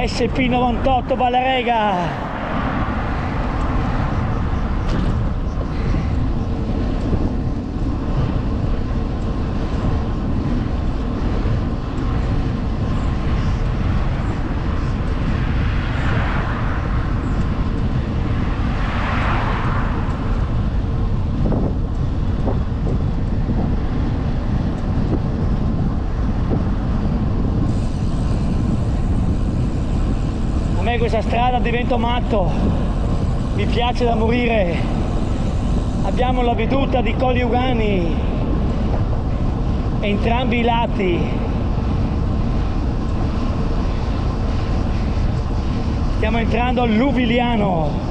SP98 Vallerega. Questa strada divento matto, mi piace da morire. Abbiamo la veduta di Colli Ugani, entrambi i lati. Stiamo entrando al Lubiliano.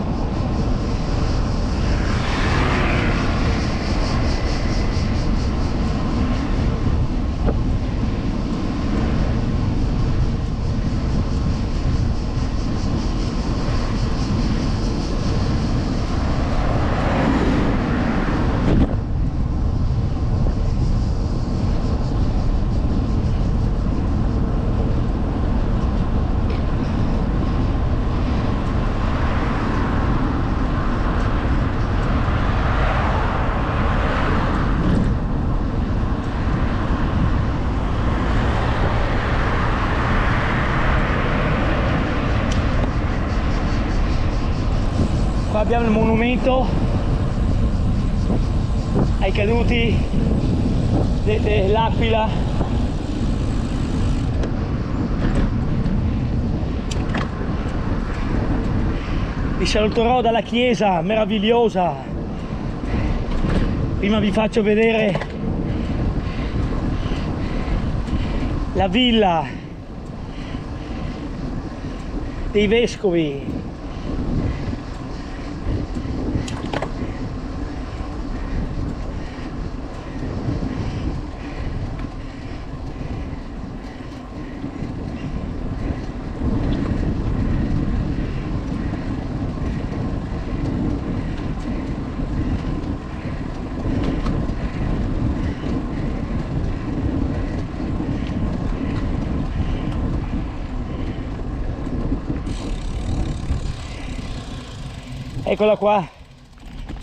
Qua abbiamo il monumento ai caduti dell'Aquila. Vi saluterò dalla chiesa meravigliosa. Prima vi faccio vedere la villa dei vescovi. Eccola qua,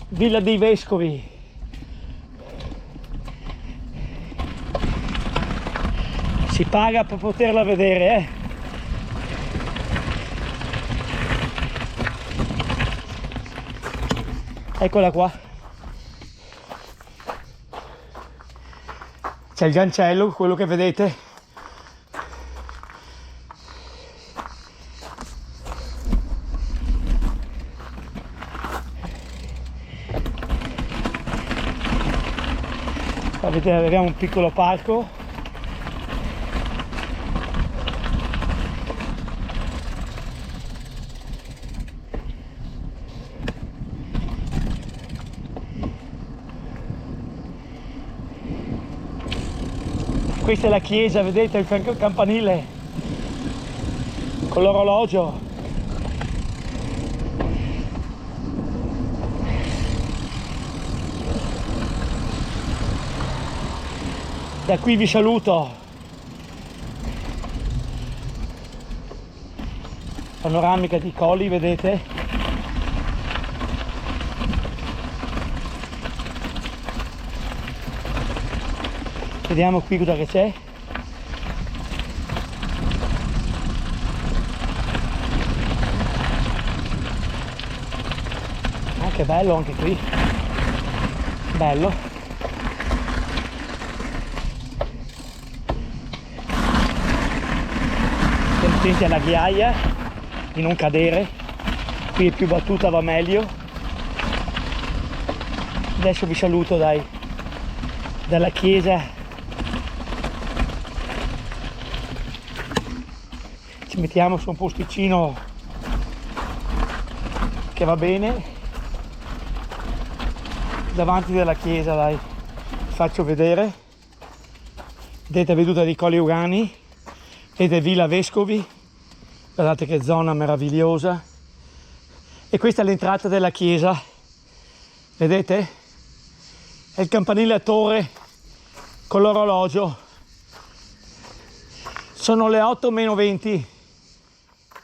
Villa dei Vescovi. Si paga per poterla vedere, Eccola qua. C'è il cancello, quello che vedete. Vedete, abbiamo un piccolo parco. Questa è la chiesa, vedete il campanile con l'orologio. Da qui vi saluto. Panoramica di Colli, vedete? Vediamo qui cosa che c'è. Ah, che bello anche qui. Bello. Attenti alla ghiaia di non cadere, qui è più battuta, va meglio. Adesso vi saluto dalla chiesa. Ci mettiamo su un posticino che va bene davanti della chiesa, dai, vi faccio vedere. Vedete veduta di Colli Ugani. Vedete Villa Vescovi, guardate che zona meravigliosa. E questa è l'entrata della chiesa, vedete? È il campanile a torre con l'orologio. Sono le 8 meno 20.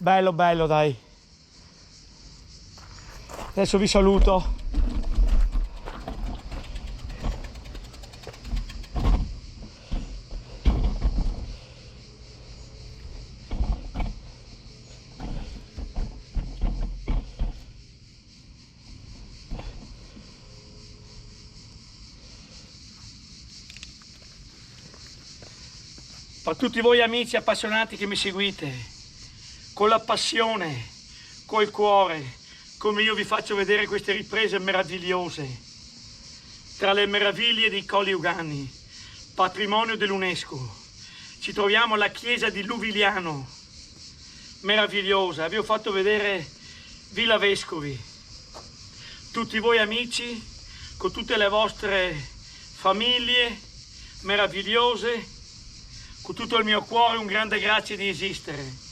Bello, bello, dai. Adesso vi saluto. Per tutti voi amici appassionati che mi seguite, con la passione, col cuore, come io vi faccio vedere queste riprese meravigliose, tra le meraviglie dei Colli Euganei, patrimonio dell'UNESCO. Ci troviamo alla chiesa di Luvigliano, meravigliosa. Vi ho fatto vedere Villa Vescovi. Tutti voi amici, con tutte le vostre famiglie meravigliose, con tutto il mio cuore un grande grazie di esistere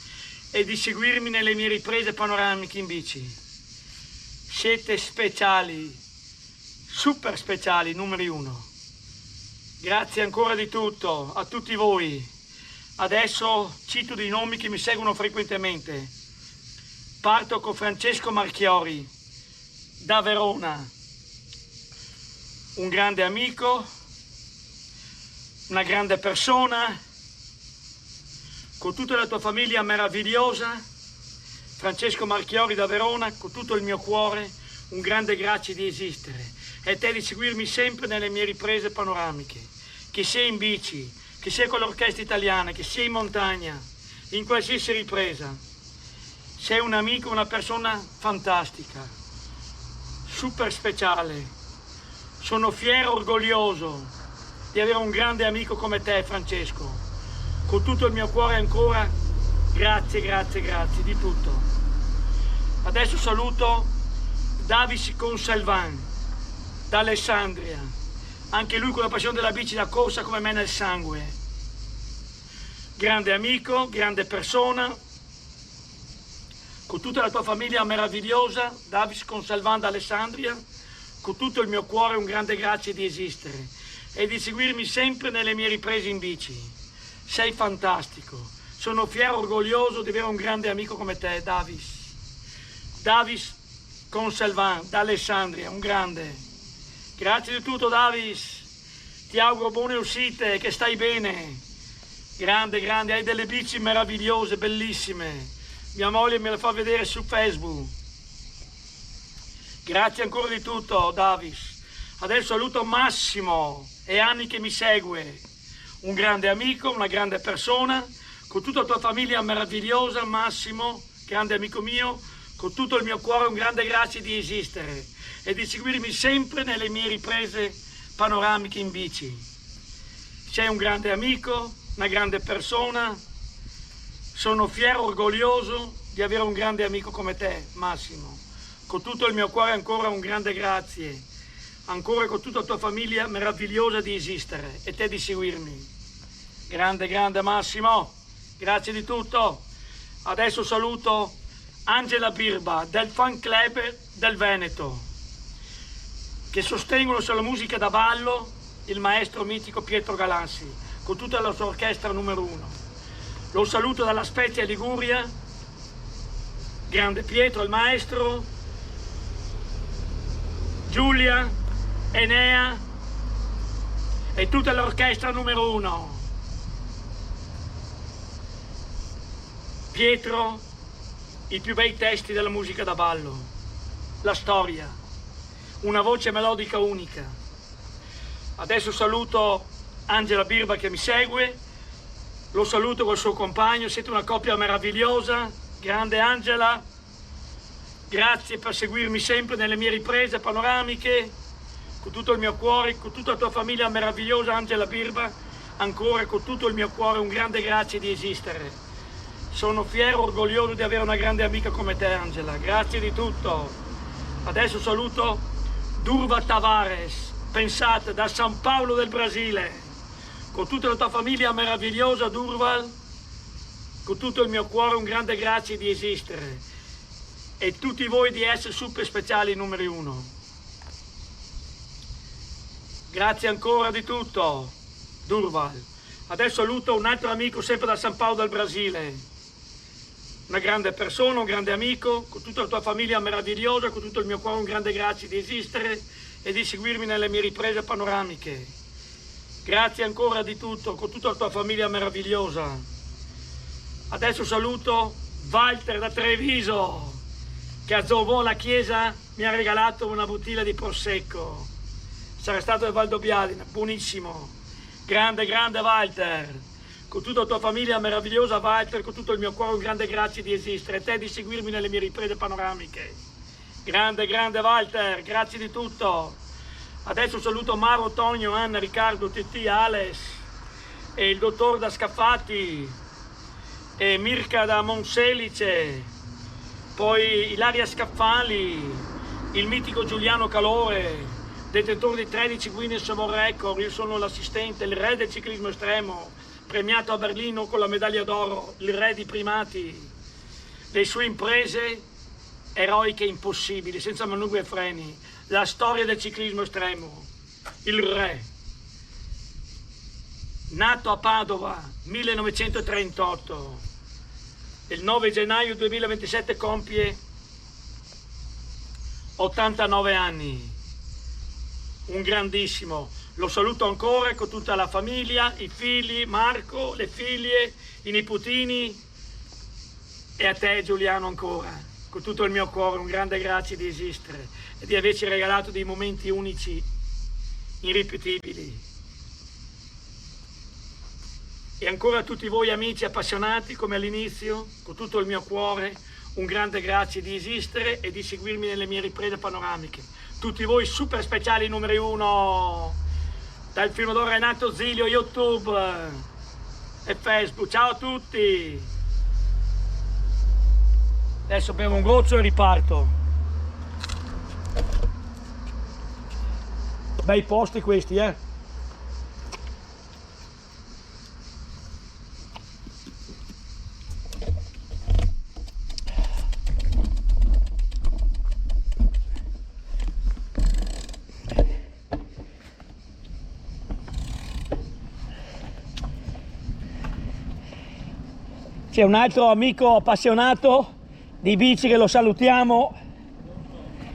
e di seguirmi nelle mie riprese panoramiche in bici. Siete speciali, super speciali, numeri uno. Grazie ancora di tutto a tutti voi. Adesso cito dei nomi che mi seguono frequentemente. Parto con Francesco Marchiori da Verona, un grande amico, una grande persona, con tutta la tua famiglia meravigliosa. Francesco Marchiori da Verona, con tutto il mio cuore, un grande grazie di esistere e te di seguirmi sempre nelle mie riprese panoramiche, che sia in bici, che sia con l'orchestra italiana, che sia in montagna, in qualsiasi ripresa. Sei un amico, una persona fantastica, super speciale. Sono fiero, orgoglioso di avere un grande amico come te, Francesco. Con tutto il mio cuore ancora, grazie, grazie, grazie di tutto. Adesso saluto Davis Consalvan da Alessandria, anche lui con la passione della bici da corsa come me nel sangue. Grande amico, grande persona, con tutta la tua famiglia meravigliosa, Davis Consalvan da Alessandria, con tutto il mio cuore un grande grazie di esistere e di seguirmi sempre nelle mie riprese in bici. Sei fantastico, sono fiero, orgoglioso di avere un grande amico come te, Davis. Davis Consalvan da Alessandria, un grande. Grazie di tutto, Davis. Ti auguro buone uscite, che stai bene. Grande, grande, hai delle bici meravigliose, bellissime. Mia moglie me le fa vedere su Facebook. Grazie ancora di tutto, Davis. Adesso saluto Massimo e Anni che mi segue. Un grande amico, una grande persona, con tutta la tua famiglia meravigliosa, Massimo, grande amico mio, con tutto il mio cuore un grande grazie di esistere e di seguirmi sempre nelle mie riprese panoramiche in bici. Sei un grande amico, una grande persona, sono fiero, orgoglioso di avere un grande amico come te, Massimo. Con tutto il mio cuore ancora un grande grazie. Ancora con tutta la tua famiglia meravigliosa di esistere e te di seguirmi. Grande, grande Massimo, grazie di tutto. Adesso saluto Angela Birba del fan club del Veneto, che sostengono sulla musica da ballo il maestro mitico Pietro Galassi, con tutta la sua orchestra numero uno. Lo saluto dalla Spezia Liguria, grande Pietro, il maestro, Giulia, Enea e tutta l'orchestra numero uno. Pietro, i più bei testi della musica da ballo, la storia, una voce melodica unica. Adesso saluto Angela Birba che mi segue, lo saluto col suo compagno, siete una coppia meravigliosa, grande Angela, grazie per seguirmi sempre nelle mie riprese panoramiche, con tutto il mio cuore, con tutta la tua famiglia meravigliosa Angela Birba, ancora con tutto il mio cuore un grande grazie di esistere. Sono fiero, orgoglioso di avere una grande amica come te, Angela. Grazie di tutto. Adesso saluto Durva Tavares, pensate, da San Paolo del Brasile, con tutta la tua famiglia meravigliosa, Durval, con tutto il mio cuore un grande grazie di esistere e tutti voi di essere super speciali numeri uno. Grazie ancora di tutto, Durval. Adesso saluto un altro amico sempre da San Paolo del Brasile, una grande persona, un grande amico, con tutta la tua famiglia meravigliosa, con tutto il mio cuore un grande grazie di esistere e di seguirmi nelle mie riprese panoramiche. Grazie ancora di tutto, con tutta la tua famiglia meravigliosa. Adesso saluto Walter da Treviso, che a Zovò la chiesa mi ha regalato una bottiglia di prosecco. Sarà stato del Valdobbiadene, buonissimo. Grande, grande Walter. Con tutta la tua famiglia meravigliosa, Walter, con tutto il mio cuore un grande grazie di esistere e te di seguirmi nelle mie riprese panoramiche. Grande, grande Walter, grazie di tutto. Adesso saluto Maro, Tonio, Anna, Riccardo, Titti, Alex e il dottor da Scaffati e Mirka da Monselice, poi Ilaria Scaffali, il mitico Giuliano Calore, detentore di 13 Guinness World Record. Io sono l'assistente, il re del ciclismo estremo, premiato a Berlino con la medaglia d'oro, il re di primati. Le sue imprese eroiche e impossibili, senza manubri e freni, la storia del ciclismo estremo, il re. Nato a Padova 1938, il 9 gennaio 2027 compie 89 anni, un grandissimo. Lo saluto ancora con tutta la famiglia, i figli, Marco, le figlie, i nipotini e a te Giuliano ancora, con tutto il mio cuore un grande grazie di esistere e di averci regalato dei momenti unici, irripetibili. E ancora a tutti voi amici appassionati come all'inizio, con tutto il mio cuore un grande grazie di esistere e di seguirmi nelle mie riprese panoramiche. Tutti voi super speciali numeri 1 dal filmatore Renato Zilio, YouTube e Facebook. Ciao a tutti! Adesso bevo un goccio e riparto. Bei posti questi, eh? C'è un altro amico appassionato di bici che lo salutiamo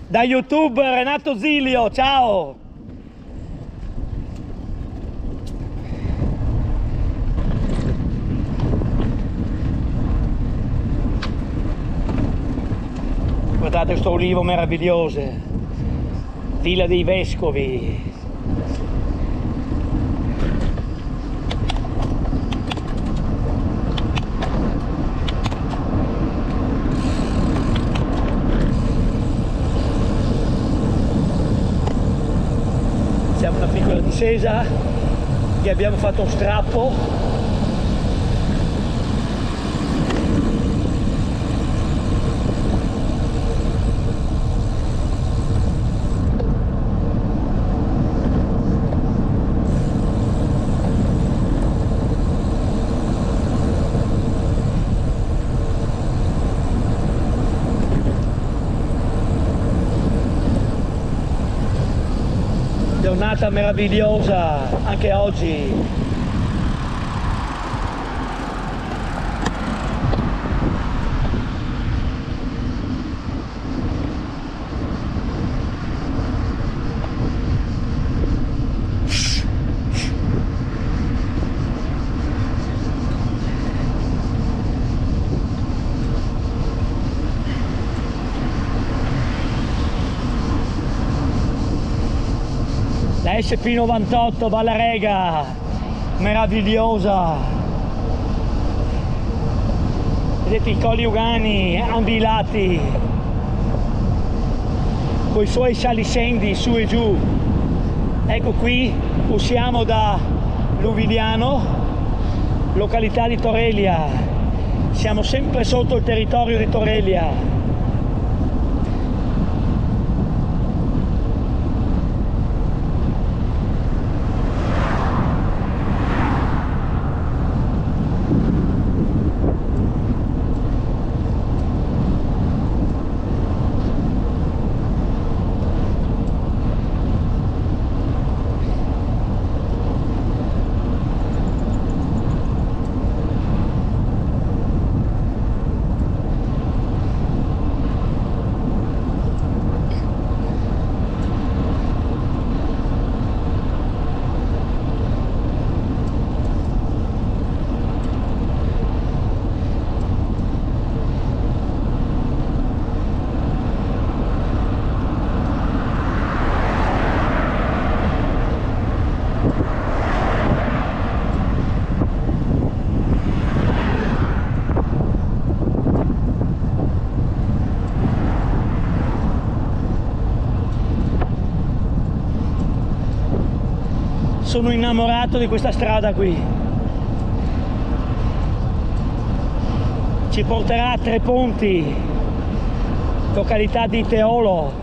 da YouTube, Renato Zilio, ciao! Guardate questo olivo meraviglioso, Villa dei Vescovi. Siamo una piccola discesa che abbiamo fatto un strappo. Giornata meravigliosa anche oggi. La SP98 Vallarega, meravigliosa. Vedete i colli Ugani ambilati, con i suoi saliscendi su e giù. Ecco qui, usciamo da Luvigliano, località di Torelia. Siamo sempre sotto il territorio di Torelia. Sono innamorato di questa strada qui. Ci porterà a Tre Ponti, località di Teolo.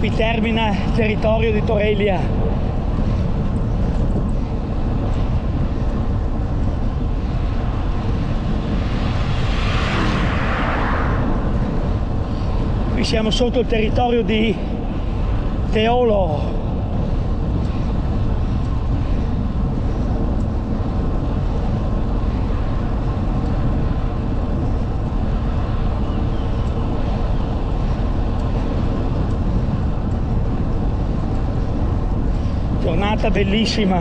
Qui termina il territorio di Torelia. Qui siamo sotto il territorio di Teolo. Giornata bellissima.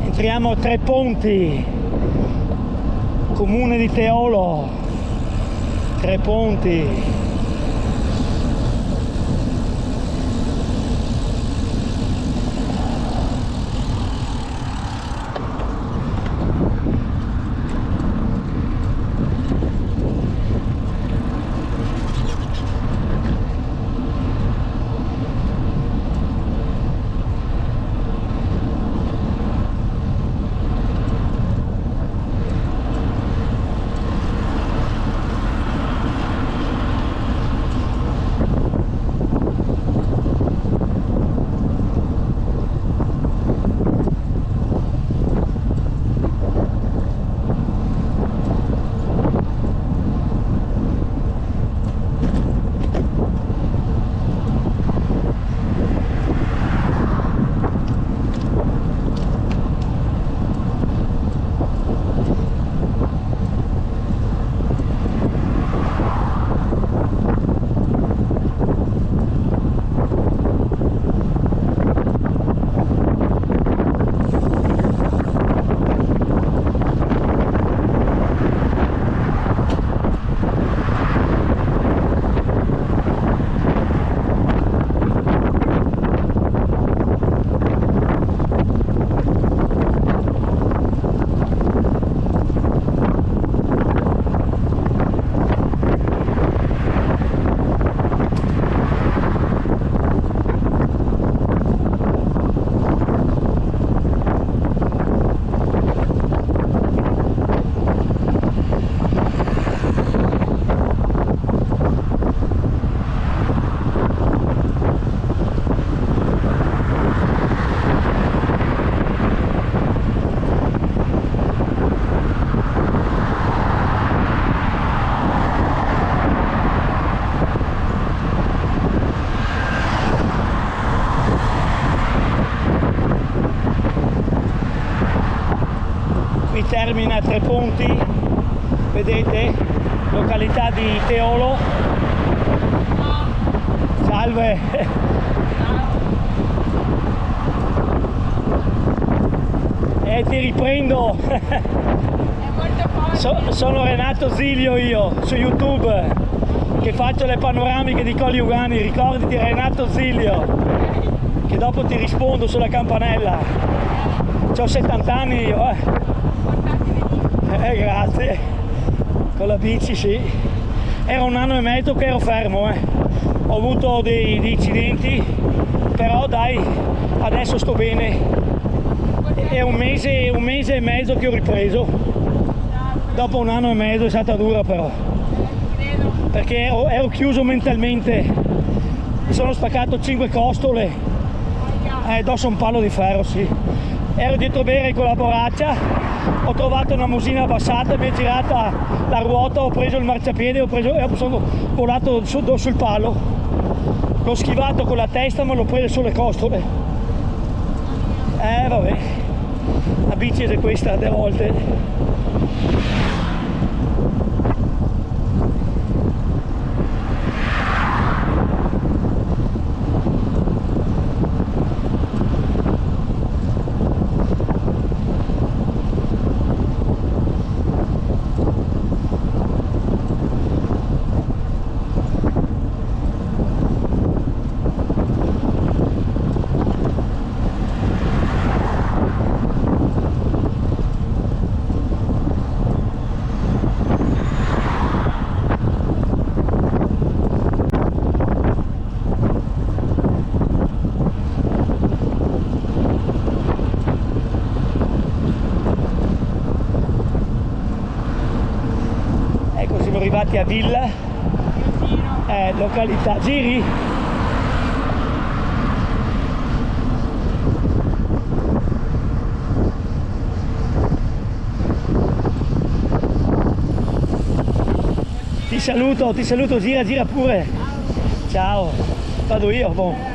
Entriamo a Tre Ponti, comune di Teolo. Tre Ponti. qui termina a Tre Ponti, vedete, località di Teolo. Salve. E ti riprendo. Sono Renato Zilio io, su YouTube, che faccio le panoramiche di Colli Ugani. Ricordati Renato Zilio, che dopo ti rispondo sulla campanella. C'ho 70 anni io, grazie. Con la bici sì. Era 1 anno e mezzo che ero fermo, Ho avuto dei incidenti, però dai, adesso sto bene. È un mese e mezzo che ho ripreso. Dopo 1 anno e mezzo, è stata dura però, perché ero chiuso mentalmente. Mi sono spaccato 5 costole, addosso un palo di ferro, sì. Ero dietro bere con la borraccia, ho trovato una musina abbassata, mi è girata la ruota, ho preso il marciapiede e sono volato sul palo. L'ho schivato con la testa, ma l'ho preso sulle costole. Vabbè, la bici è questa a volte. Arrivati a Villa, località Giri. Ti saluto, gira pure. Ciao, vado io, boh.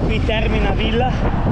Qui termina Villa.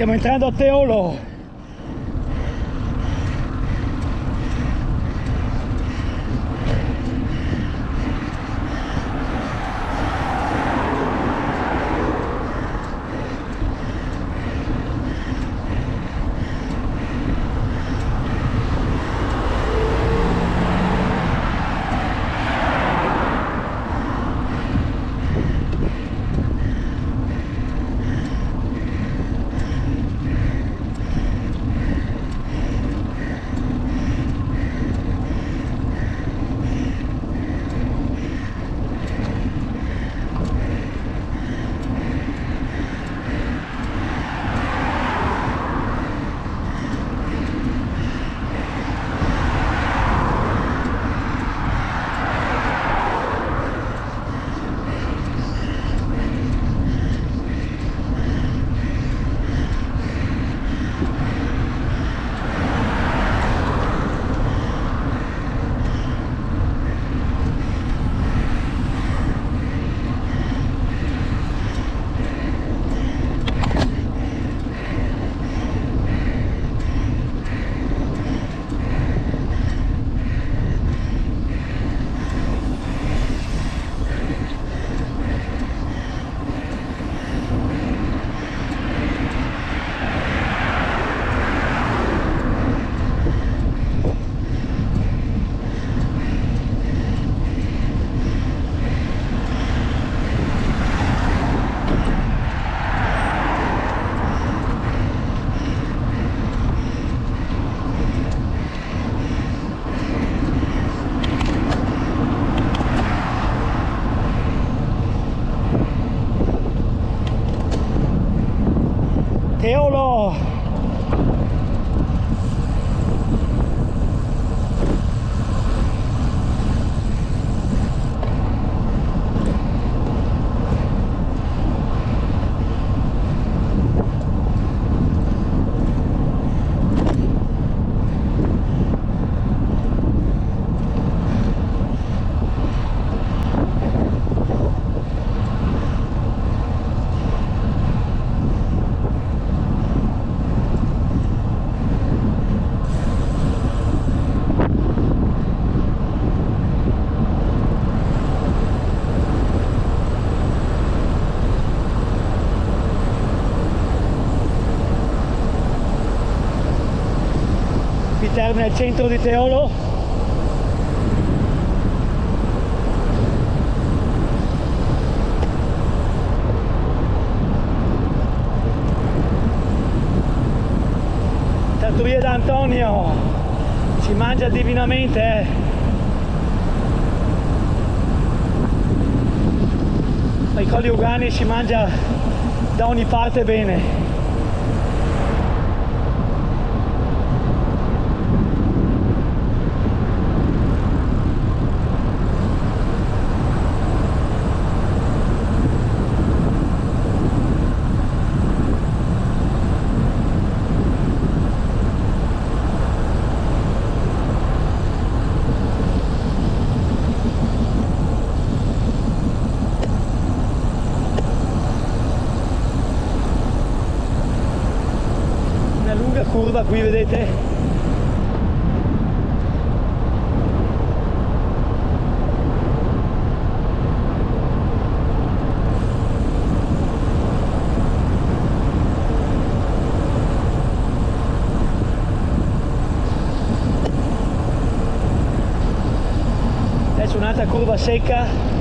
Stiamo entrando a Teolo. Teolo! Viterbo nel centro di Teolo. Trattoria da Antonio, si mangia divinamente, Ai Colli Ugani si mangia da ogni parte bene. Curva qui, vedete? Adesso un'altra curva secca.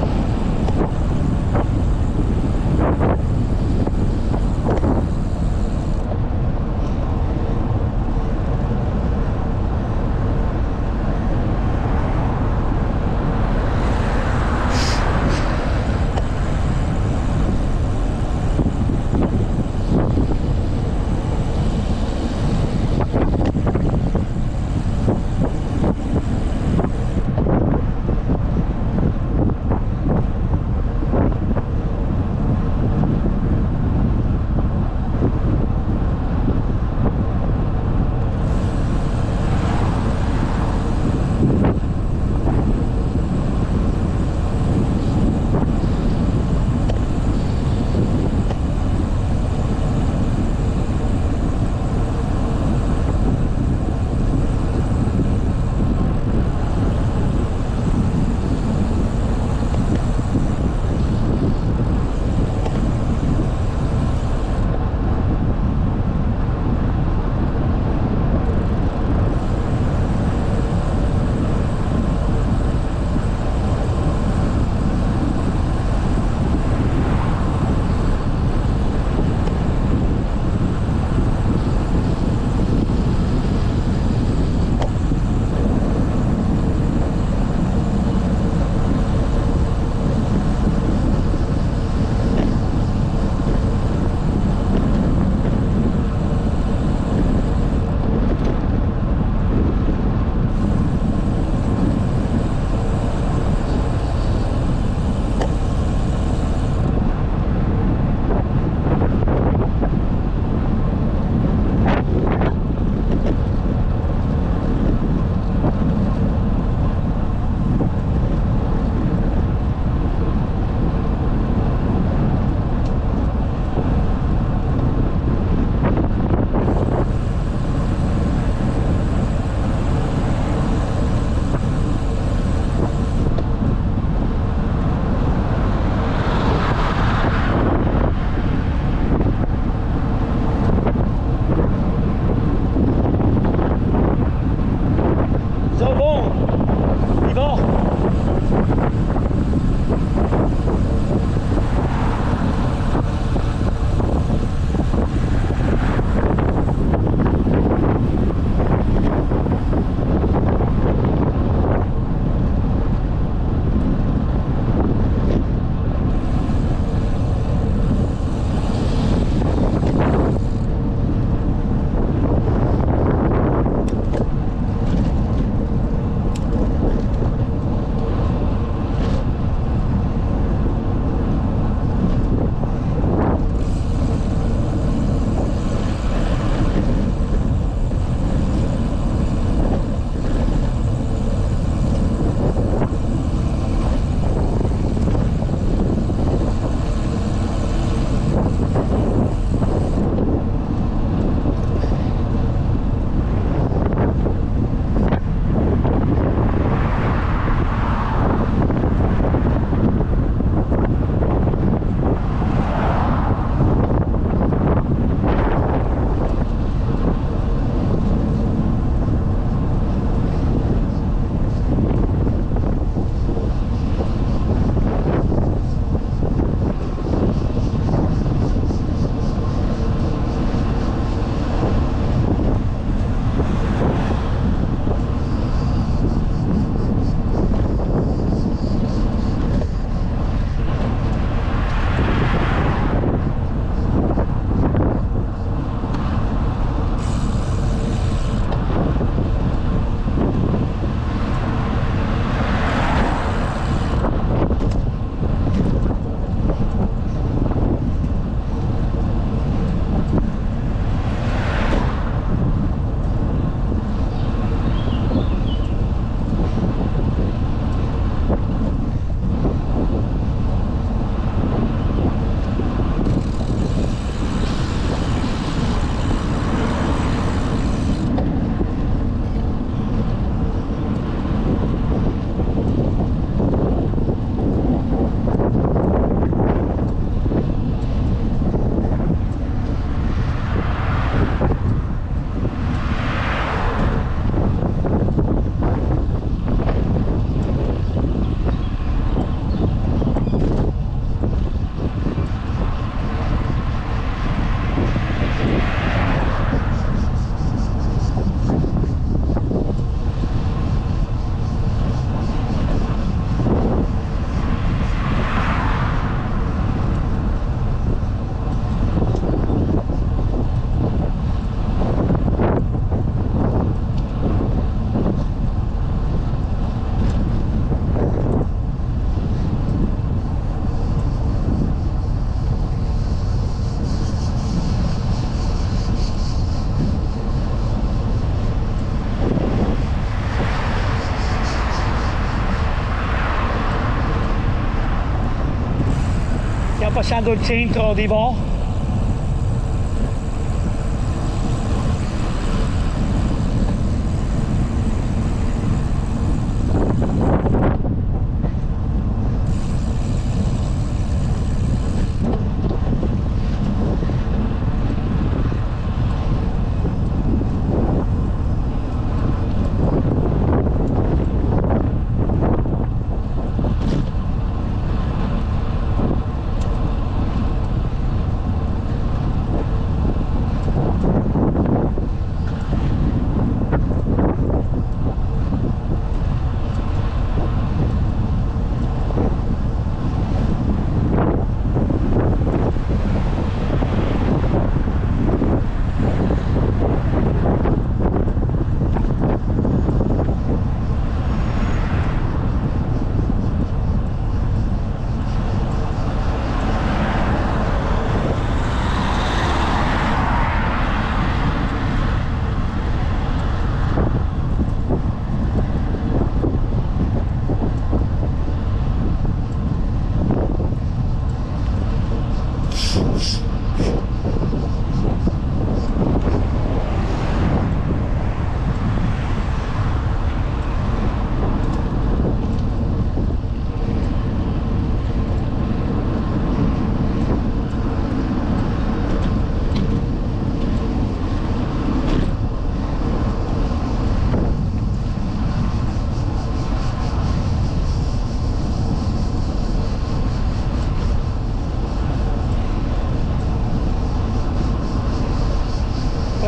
lasciando il centro di Vo.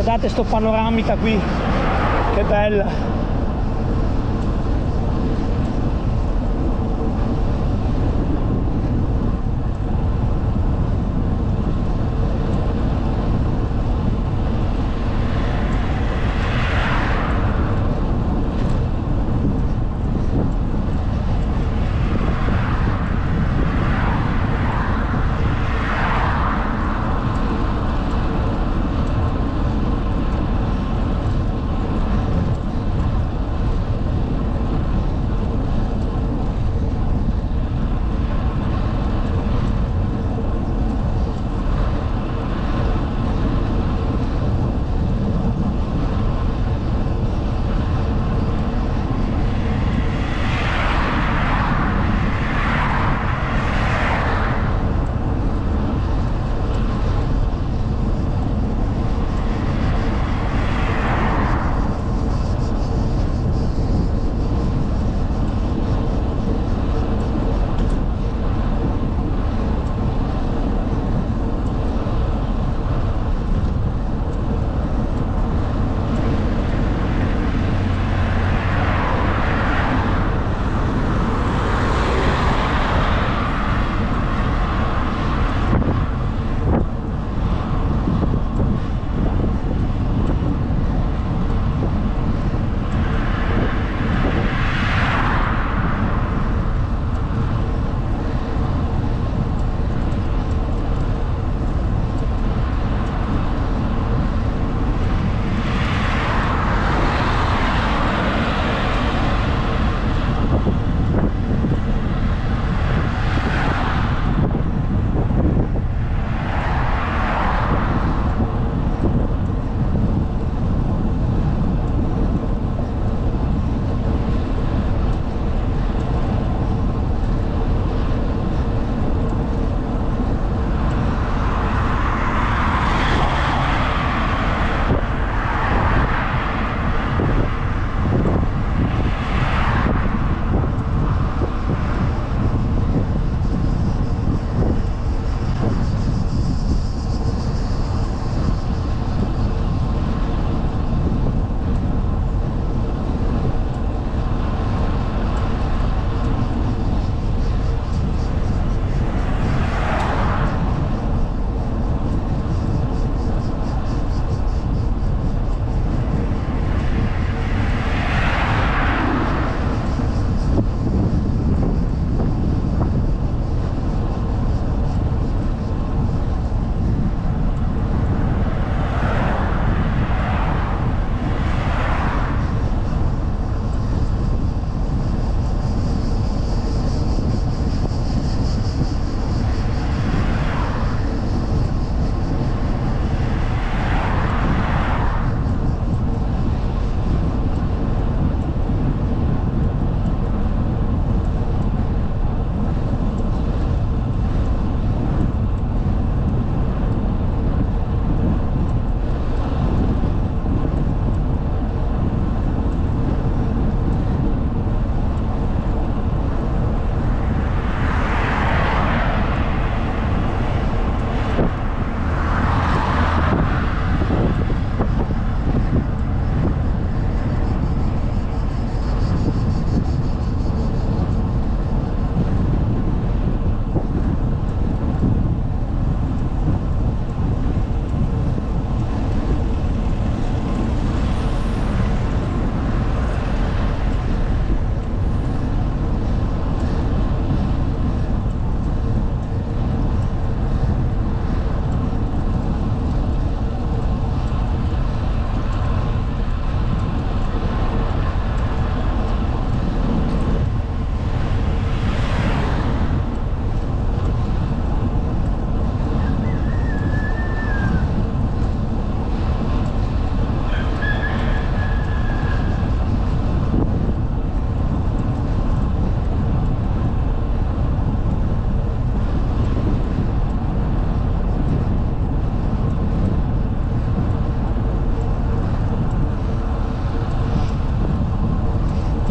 Guardate sto panoramica qui, che bella!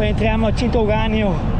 poi entriamo a Cinto Uranio.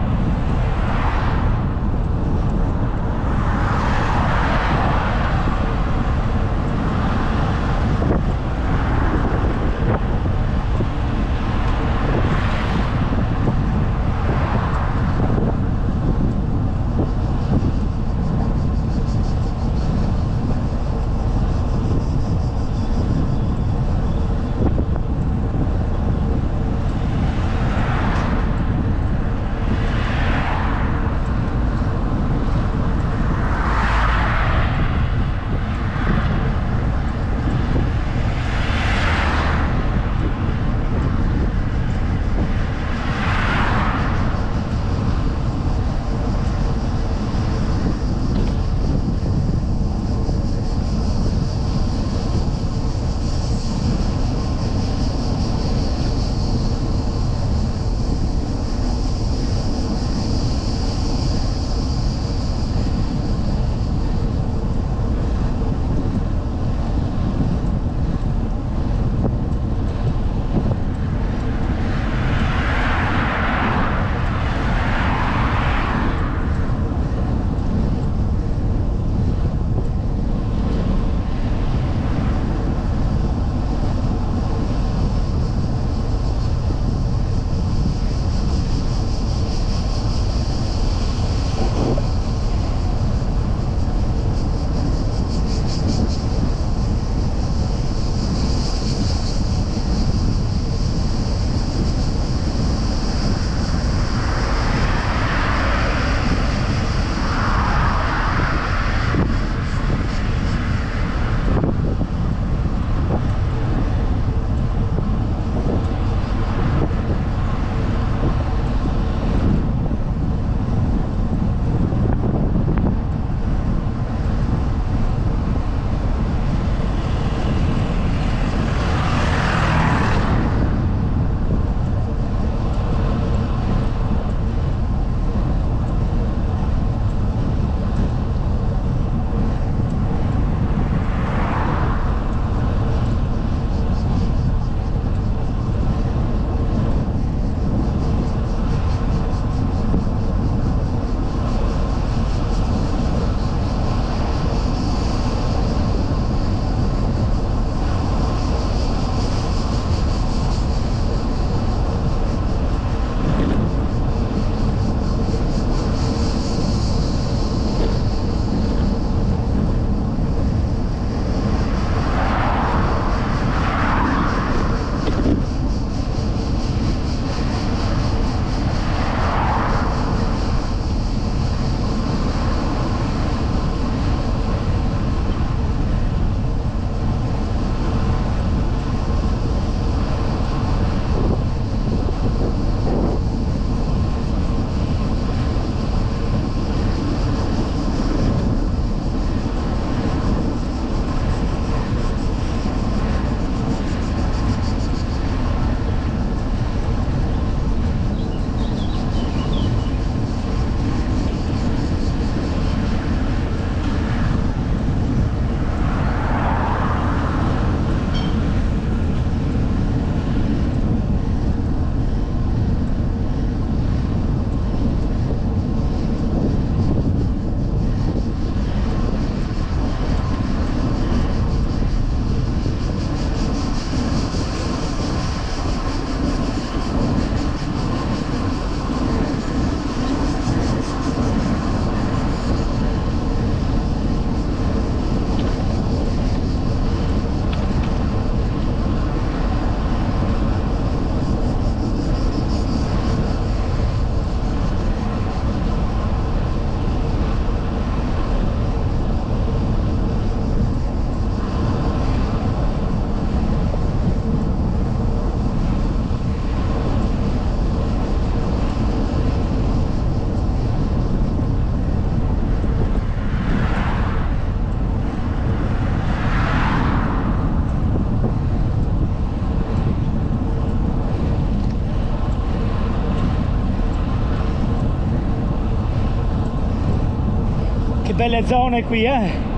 Che belle zone qui, eh!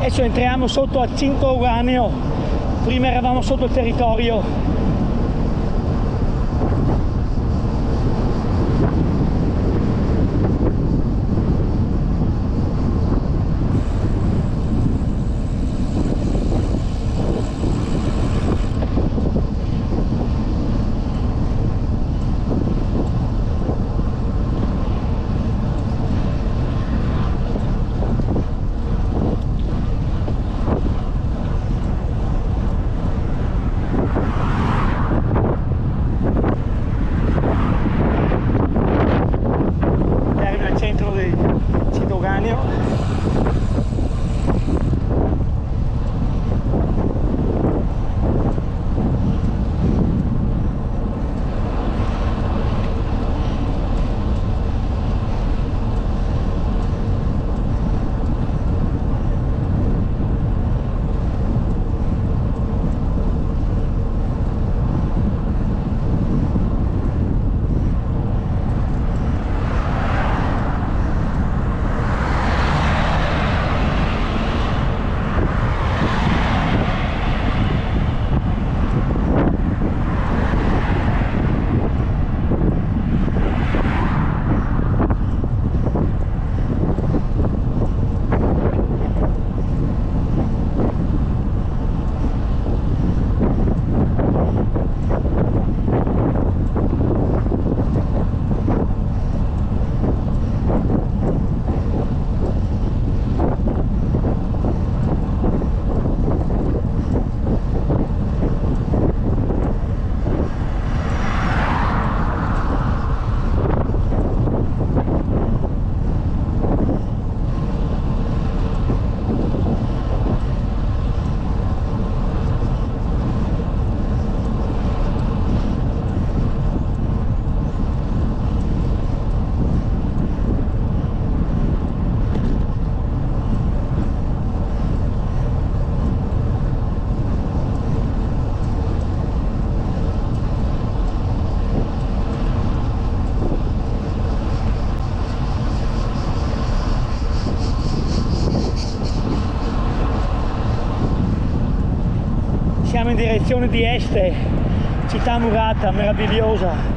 Adesso entriamo sotto a Cinto Uranio, prima eravamo sotto il territorio. Siamo in direzione di Este, città murata, meravigliosa.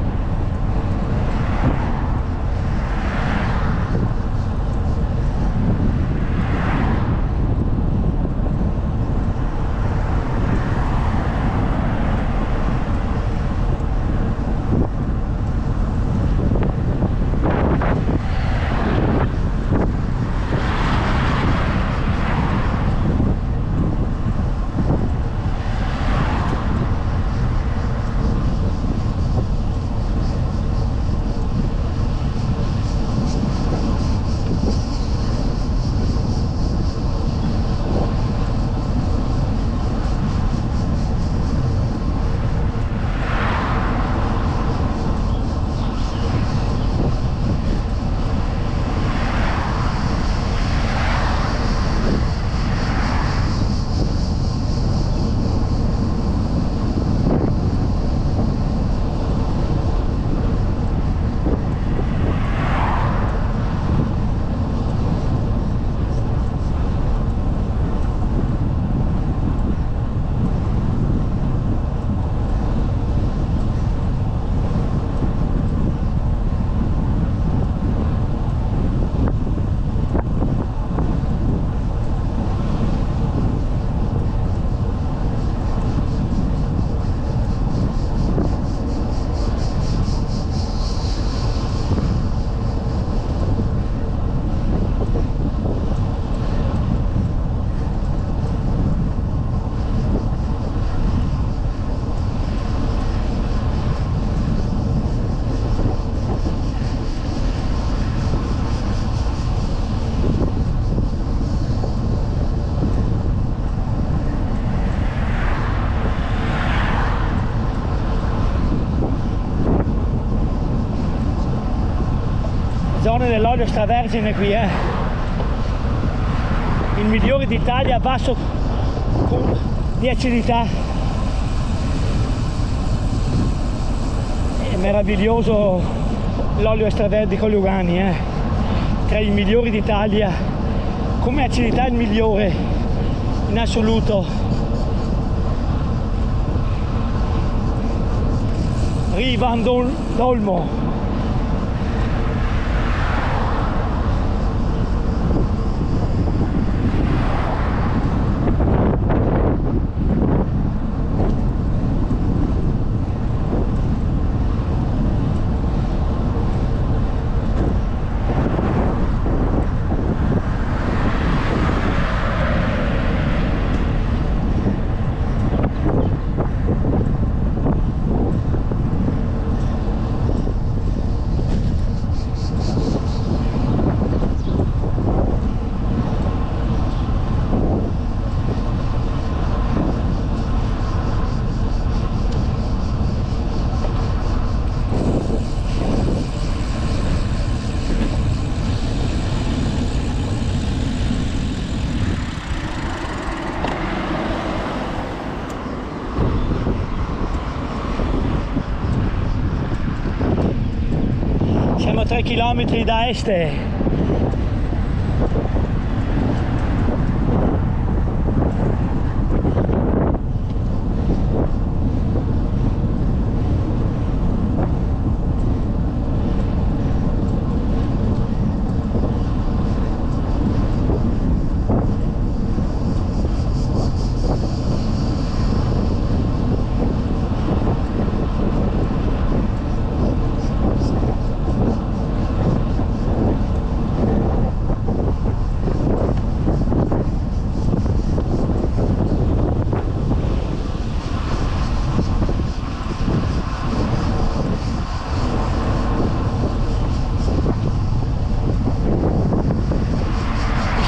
Zone dell'olio extravergine qui, il migliore d'Italia a basso di acidità. È meraviglioso l'olio extravergine di Colli Ugani, tra i migliori d'Italia, come acidità il migliore. in assoluto. Riva d'Olmo. Siamo a 3 km da Este.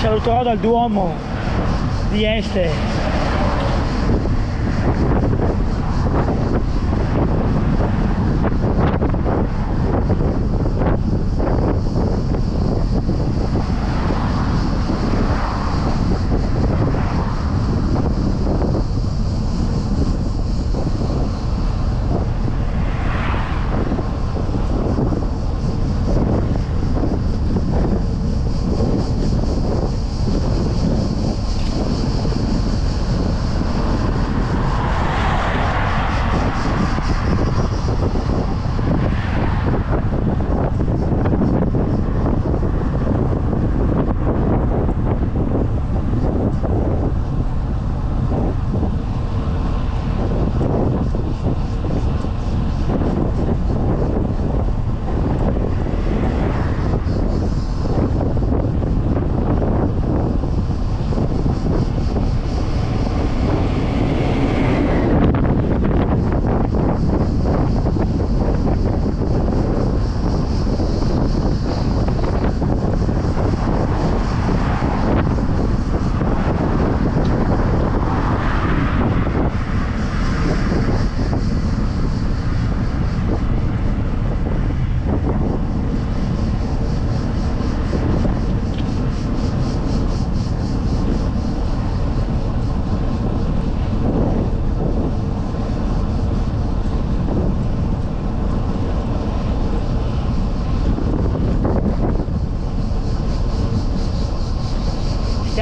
Saluterò dal Duomo di Este.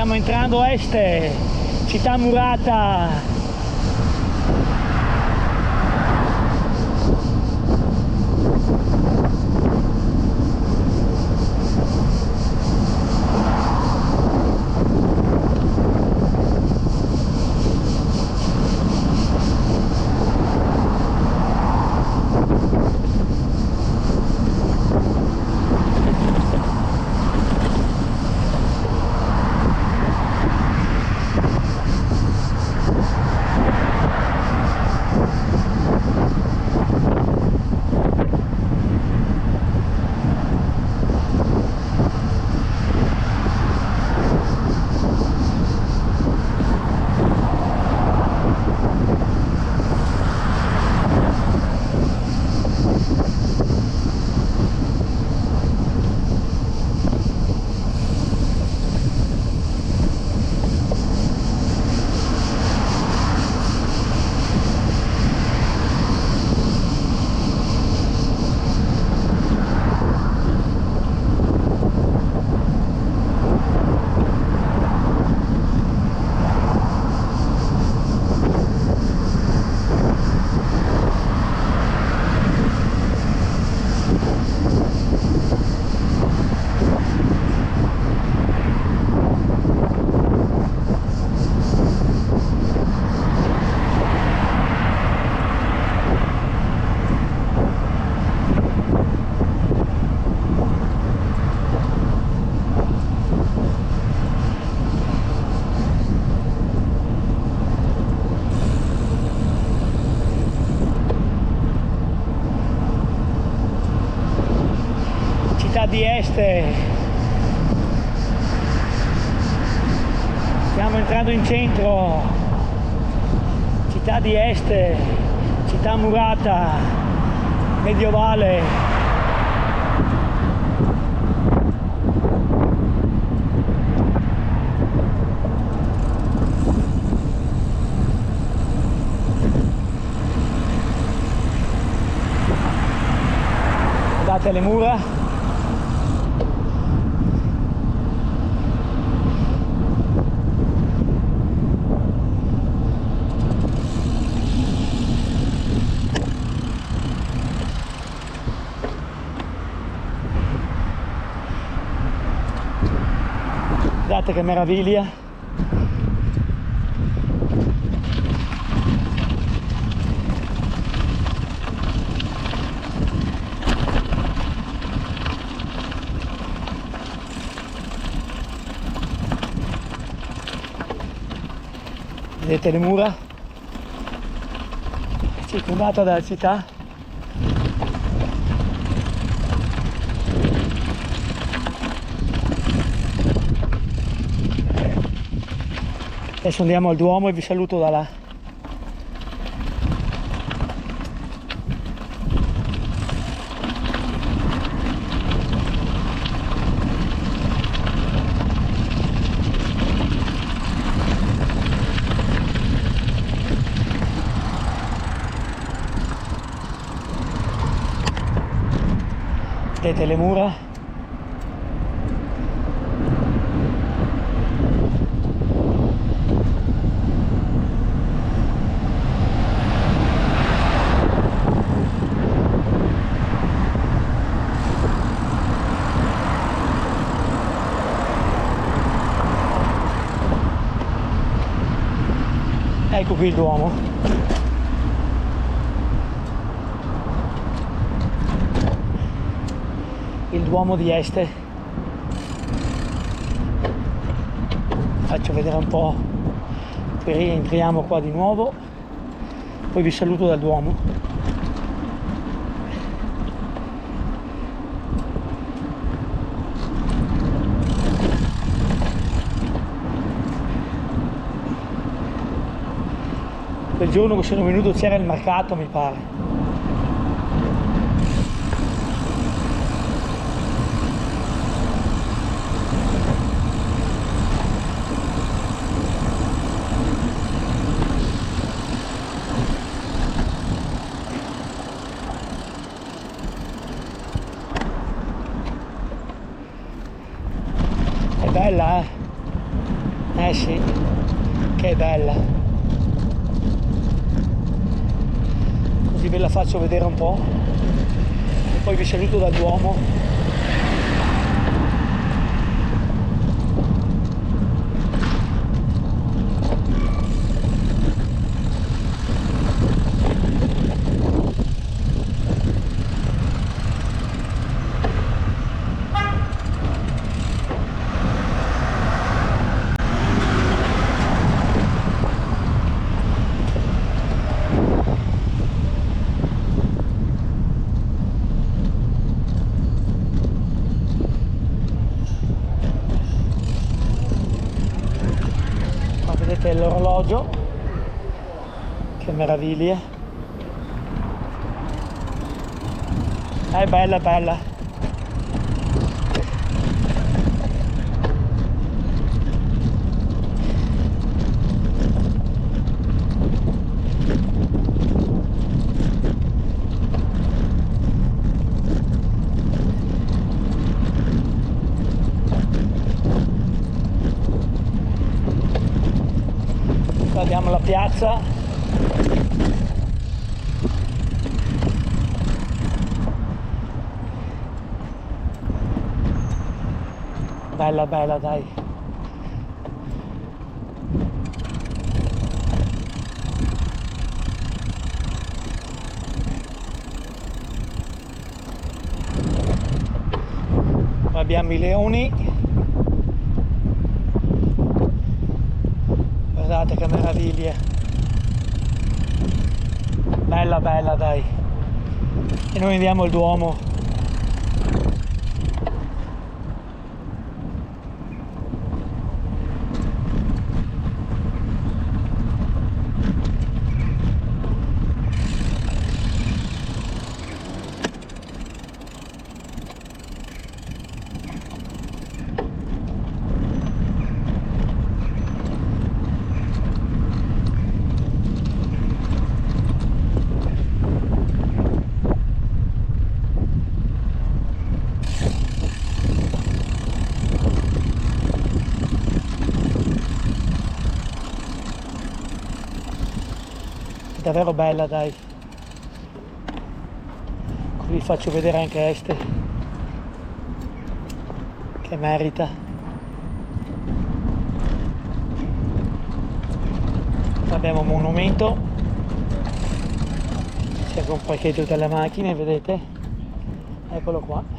Stiamo entrando a Este, città murata. di Este. Stiamo entrando in centro, città di Este, città murata, medievale. Guardate le mura. Guardate che meraviglia. Vedete le mura? Circondata dalla città. Adesso andiamo al Duomo e vi saluto da là. Vedete le mura? Ecco qui il Duomo. Il Duomo di Este. Faccio vedere un po', poi rientriamo qua di nuovo, poi vi saluto dal Duomo. Quel giorno che sono venuto c'era il mercato, mi pare. È bella, eh? Eh sì, che bella. Così ve la faccio vedere un po' e poi vi saluto dal Duomo. Vedete l'orologio, che meraviglia, è bella bella. Guardiamo la piazza. Bella bella, dai. Qua abbiamo i leoni. Guardate che meraviglia, bella bella, dai. E noi andiamo al Duomo. davvero bella, dai. Qui vi faccio vedere anche Este, che merita. Abbiamo un monumento, c'è un parcheggio delle macchine, vedete? Eccolo qua.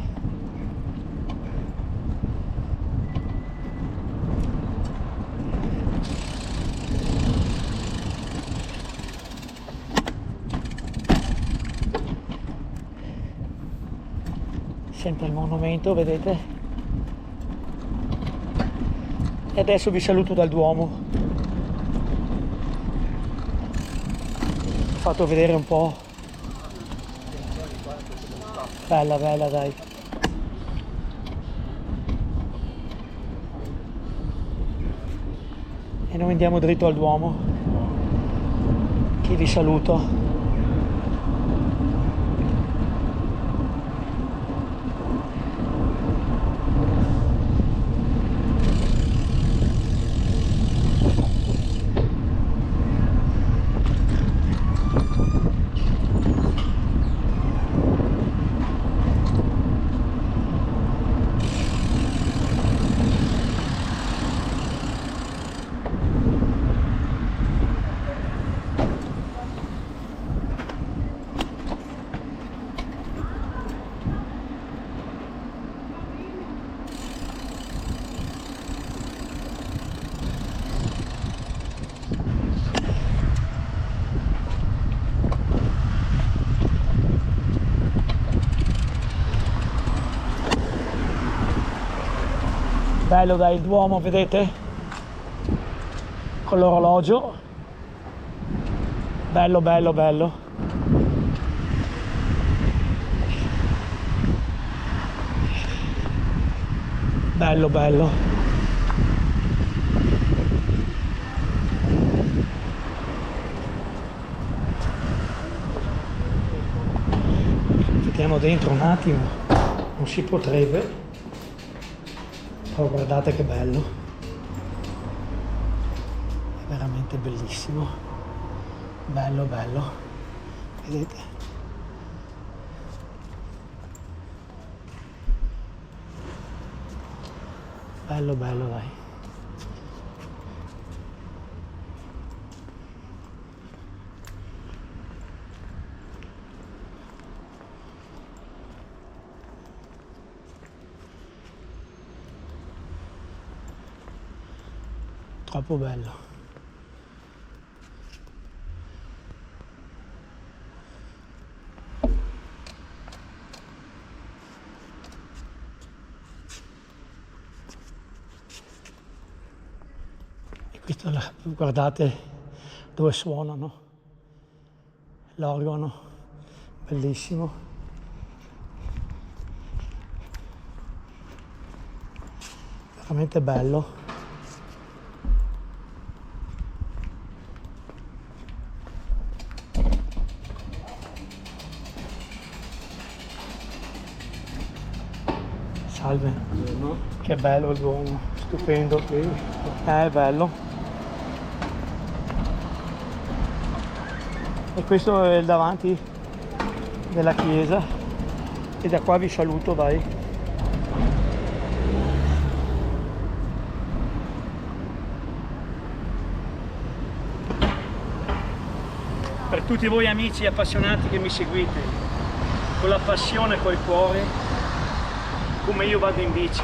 Sempre il monumento, vedete? E adesso vi saluto dal Duomo. Ho fatto vedere un po'. Bella, bella, dai. E noi andiamo dritto al Duomo. Che vi saluto. Bello, dai, il Duomo, vedete? Con l'orologio. Bello, bello, bello. Bello, bello. Vediamo dentro un attimo. Non si potrebbe. Oh, guardate che bello, è veramente bellissimo, bello bello, vedete? Bello bello, dai. Troppo bello. E questo, guardate dove suonano l'organo, bellissimo. Veramente bello. Salve. Che bello il Duomo, stupendo qui. È bello. E questo è il davanti della chiesa. E da qua vi saluto, dai. Per tutti voi amici appassionati che mi seguite, con la passione e col cuore, come io vado in bici,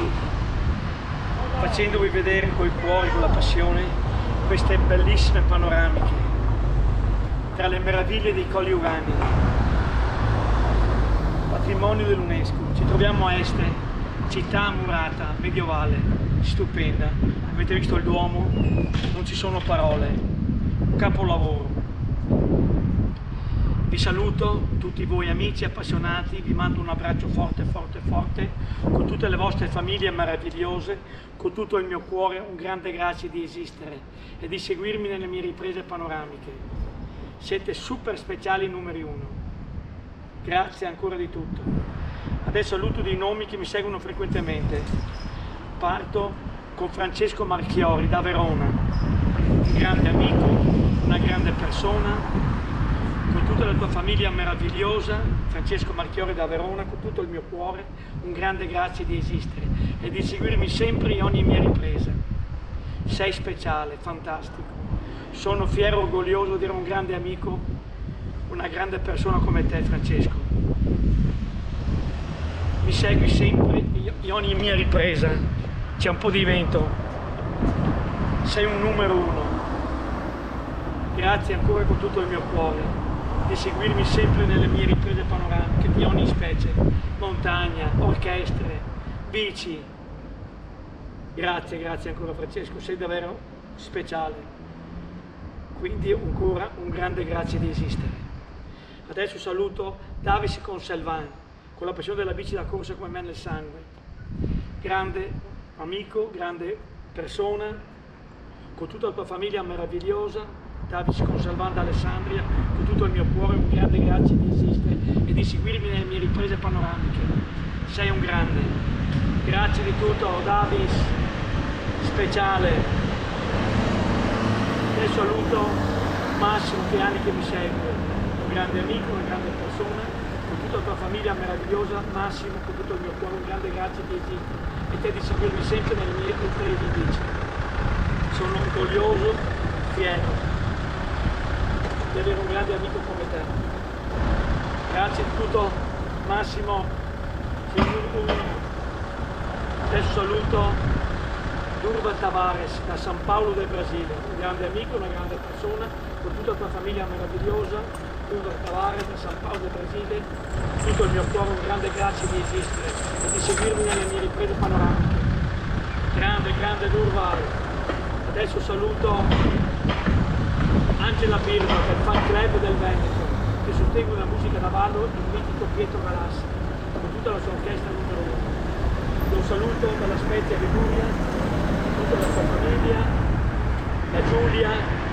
facendovi vedere col cuore, con la passione, queste bellissime panoramiche tra le meraviglie dei Colli Urani, patrimonio dell'UNESCO. Ci troviamo a Este, città murata, medievale, stupenda. Avete visto il Duomo? Non ci sono parole, un capolavoro. Vi saluto, tutti voi amici appassionati, vi mando un abbraccio forte, forte, forte, con tutte le vostre famiglie meravigliose, con tutto il mio cuore un grande grazie di esistere e di seguirmi nelle mie riprese panoramiche. Siete super speciali numeri uno. Grazie ancora di tutto. Adesso saluto dei nomi che mi seguono frequentemente. Parto con Francesco Marchiori da Verona, un grande amico, una grande persona, con tutta la tua famiglia meravigliosa, Francesco Marchiori da Verona, con tutto il mio cuore, un grande grazie di esistere e di seguirmi sempre in ogni mia ripresa. Sei speciale, fantastico. Sono fiero e orgoglioso di avere un grande amico, una grande persona come te, Francesco. Mi segui sempre in ogni mia ripresa. C'è un po' di vento. Sei un numero uno. Grazie ancora con tutto il mio cuore di seguirmi sempre nelle mie riprese panoramiche di ogni specie, montagna, orchestre, bici. Grazie ancora Francesco, sei davvero speciale. Quindi ancora un grande grazie di esistere. Adesso saluto Davis Conselvan, con la passione della bici da corsa come me nel sangue. Grande amico, grande persona, con tutta la tua famiglia meravigliosa, Davis Conselvan da Alessandria, con tutto il mio cuore un grande grazie di esistere e di seguirmi nelle mie riprese panoramiche. Sei un grande. Grazie di tutto, Davis, speciale. Adesso saluto Massimo che anni che mi segue, un grande amico, una grande persona, con tutta la tua famiglia meravigliosa, Massimo, con tutto il mio cuore un grande grazie di esistere e te di seguirmi sempre nelle mie riprese di bici. Sono orgoglioso, fiero di avere un grande amico come te. Grazie di tutto Massimo. Adesso saluto Durval Tavares da San Paolo del Brasile, un grande amico, una grande persona, con tutta la tua famiglia meravigliosa. Durval Tavares da San Paolo del Brasile, tutto il mio cuore un grande grazie di esistere e di seguirmi nelle mie riprese panoramiche. Grande Durval. Adesso saluto Angela Birba del fan club del Veneto, che sostengo la musica da ballo il mitico Pietro Galassi, con tutta la sua orchestra numero 1. Lo saluto dalla Spezia Liguria, tutta la sua famiglia, da Giulia,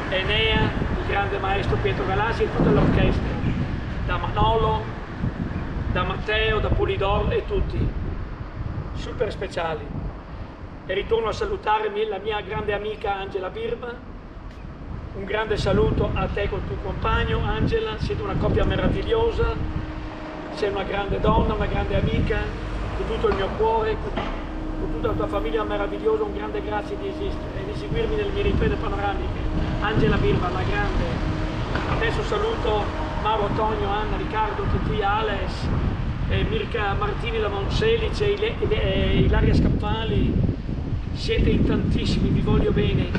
Enea, il grande maestro Pietro Galassi e tutta l'orchestra, da Manolo, da Matteo, da Polidor e tutti, super speciali. E ritorno a salutare la mia grande amica Angela Birba. Un grande saluto a te con il tuo compagno, Angela, siete una coppia meravigliosa, sei una grande donna, una grande amica, con tutto il mio cuore, con tutta la tua famiglia meravigliosa, un grande grazie di esistere e di seguirmi nelle mie riprese panoramiche. Angela Birba, la grande. Adesso saluto Mauro, Tonio, Anna, Riccardo, Titi, Alex, Mirka Martini da Monselice, Ilaria Scappali. Siete in tantissimi, vi voglio bene.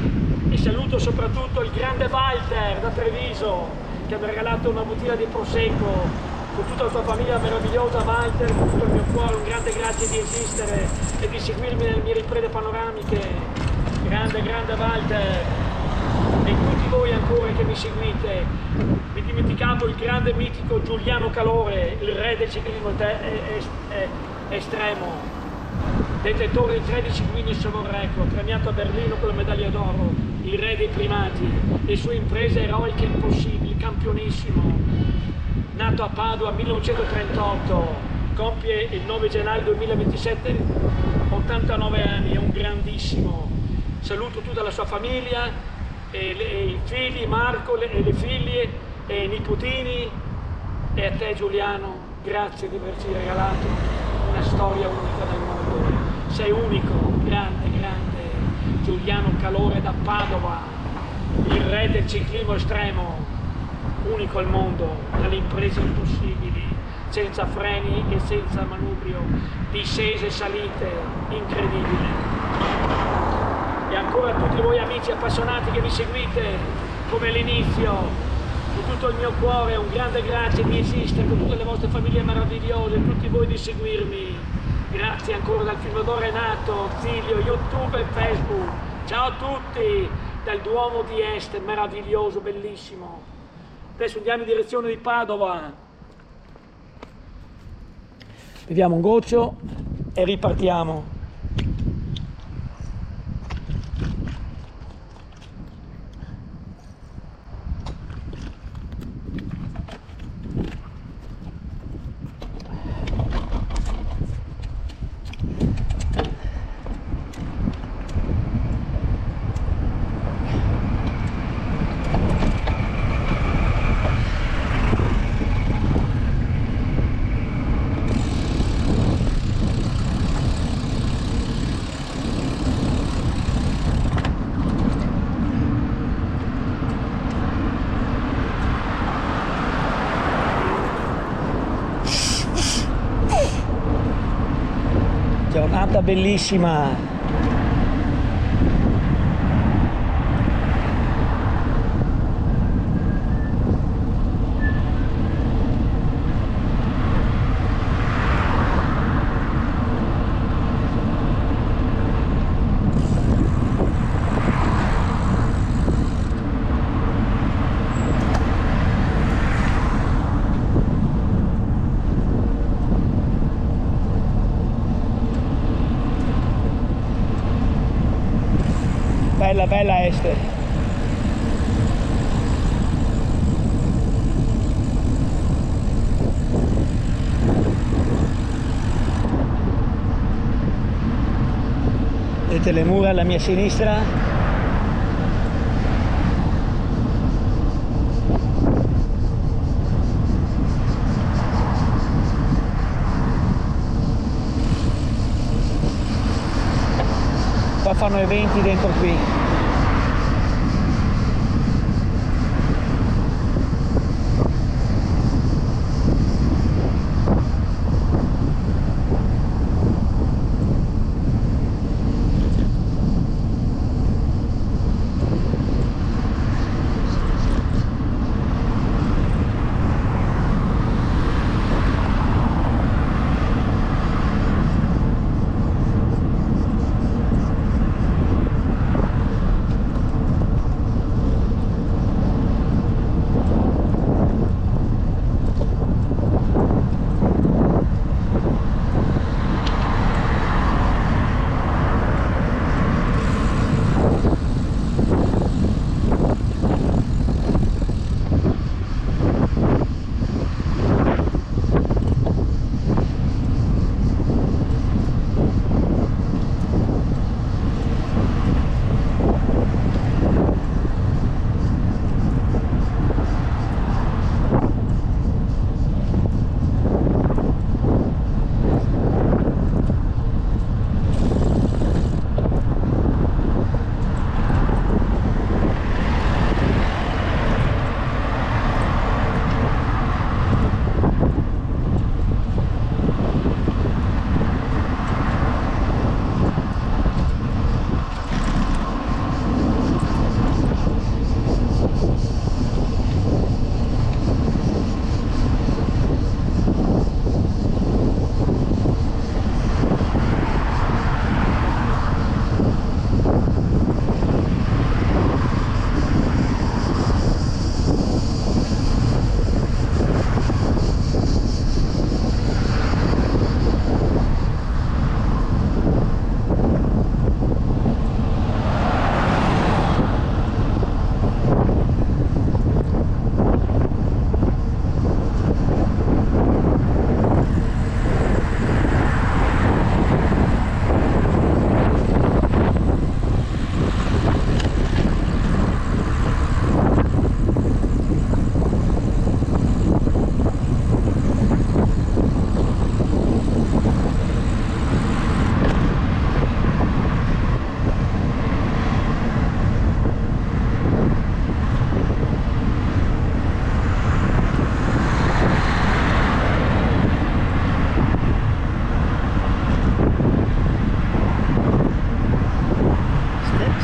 E saluto soprattutto il grande Walter da Treviso, che mi ha regalato una bottiglia di Prosecco, con tutta la tua famiglia meravigliosa. Walter, con tutto il mio cuore, un grande grazie di esistere e di seguirmi nelle mie riprese panoramiche. Grande Walter. E tutti voi ancora che mi seguite. Mi dimenticavo il grande mitico Giuliano Calore, il re del ciclismo estremo. Detentore di 13 Guinness World Record, premiato a Berlino con la medaglia d'oro, il re dei primati, le sue imprese eroiche e impossibili, campionissimo. Nato a Padova 1938, compie il 9 gennaio 2027 89 anni, è un grandissimo. Saluto tutta la sua famiglia, i figli, Marco, le figlie, e i nipotini, e a te Giuliano, grazie di averci regalato una storia unica nel mondo. Sei unico, grande, Giuliano Calore da Padova, il re del ciclismo estremo, unico al mondo, dalle imprese impossibili, senza freni e senza manubrio, discese e salite, incredibile. E ancora a tutti voi amici appassionati che mi seguite, come all'inizio, con tutto il mio cuore, un grande grazie di esistere, con tutte le vostre famiglie meravigliose, tutti voi di seguirmi. Grazie ancora dal filmatore Renato, Zilio, YouTube e Facebook. Ciao a tutti dal Duomo di Este, meraviglioso, bellissimo. Adesso andiamo in direzione di Padova. Beviamo un goccio e ripartiamo. vista bellissima. Bella, bella Este. Vedete le mura alla mia sinistra? Qua fanno eventi dentro qui.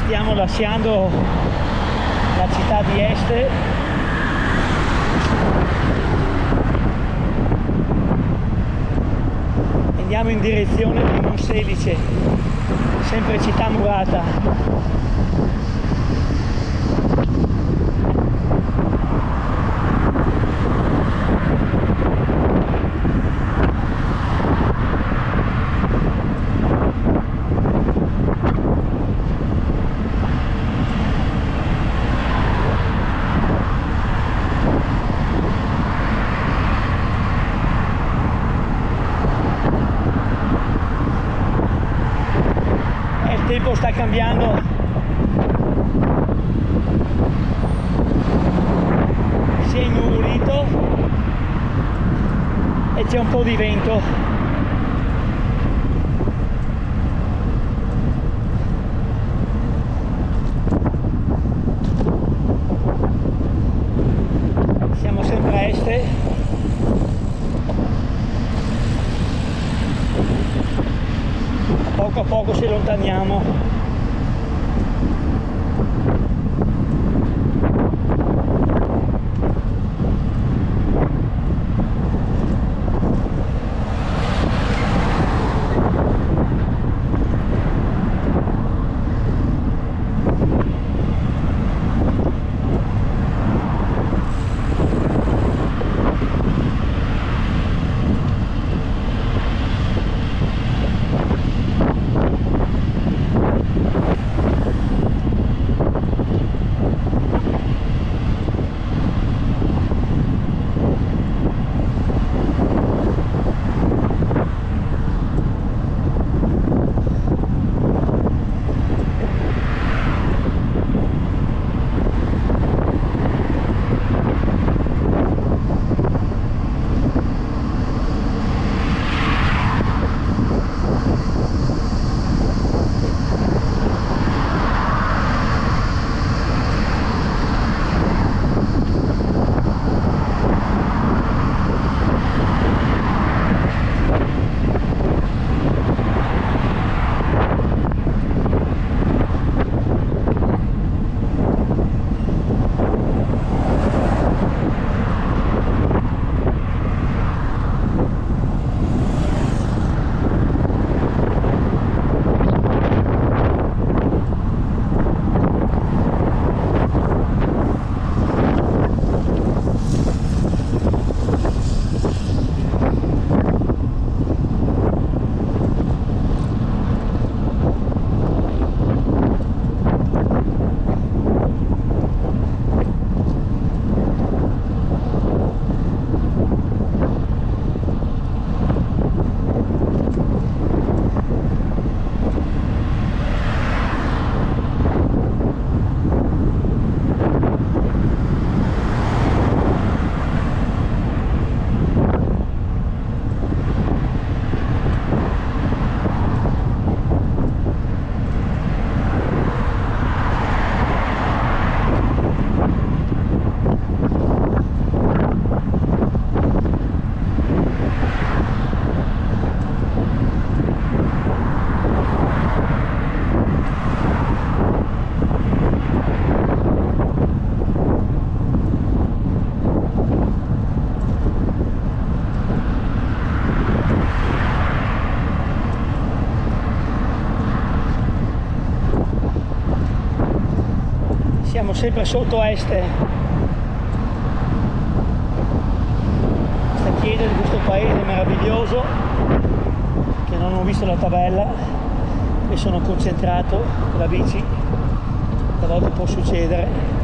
Stiamo lasciando la città di Este. Andiamo in direzione di Monselice, sempre città murata. Il tempo sta cambiando, si è innuvolito e c'è un po' di vento. Siamo sempre a Este. Siamo sempre sotto Este, questa chiesa di questo paese meraviglioso, che non ho visto la tabella e sono concentrato con la bici, a volte può succedere.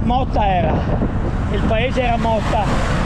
Motta era, il paese era Motta.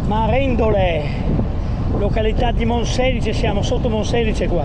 Marendole, località di Monselice, siamo sotto Monselice qua.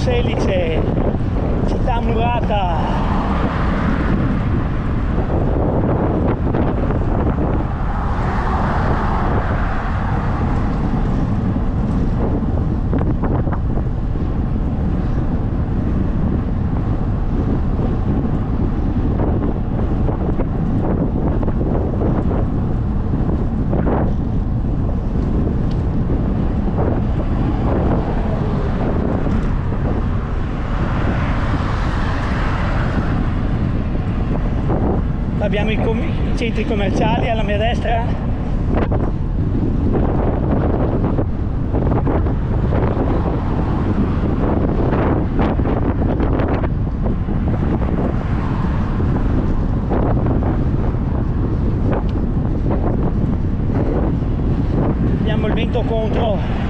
Selice, città murata. Abbiamo i centri commerciali alla mia destra. Abbiamo il vento contro.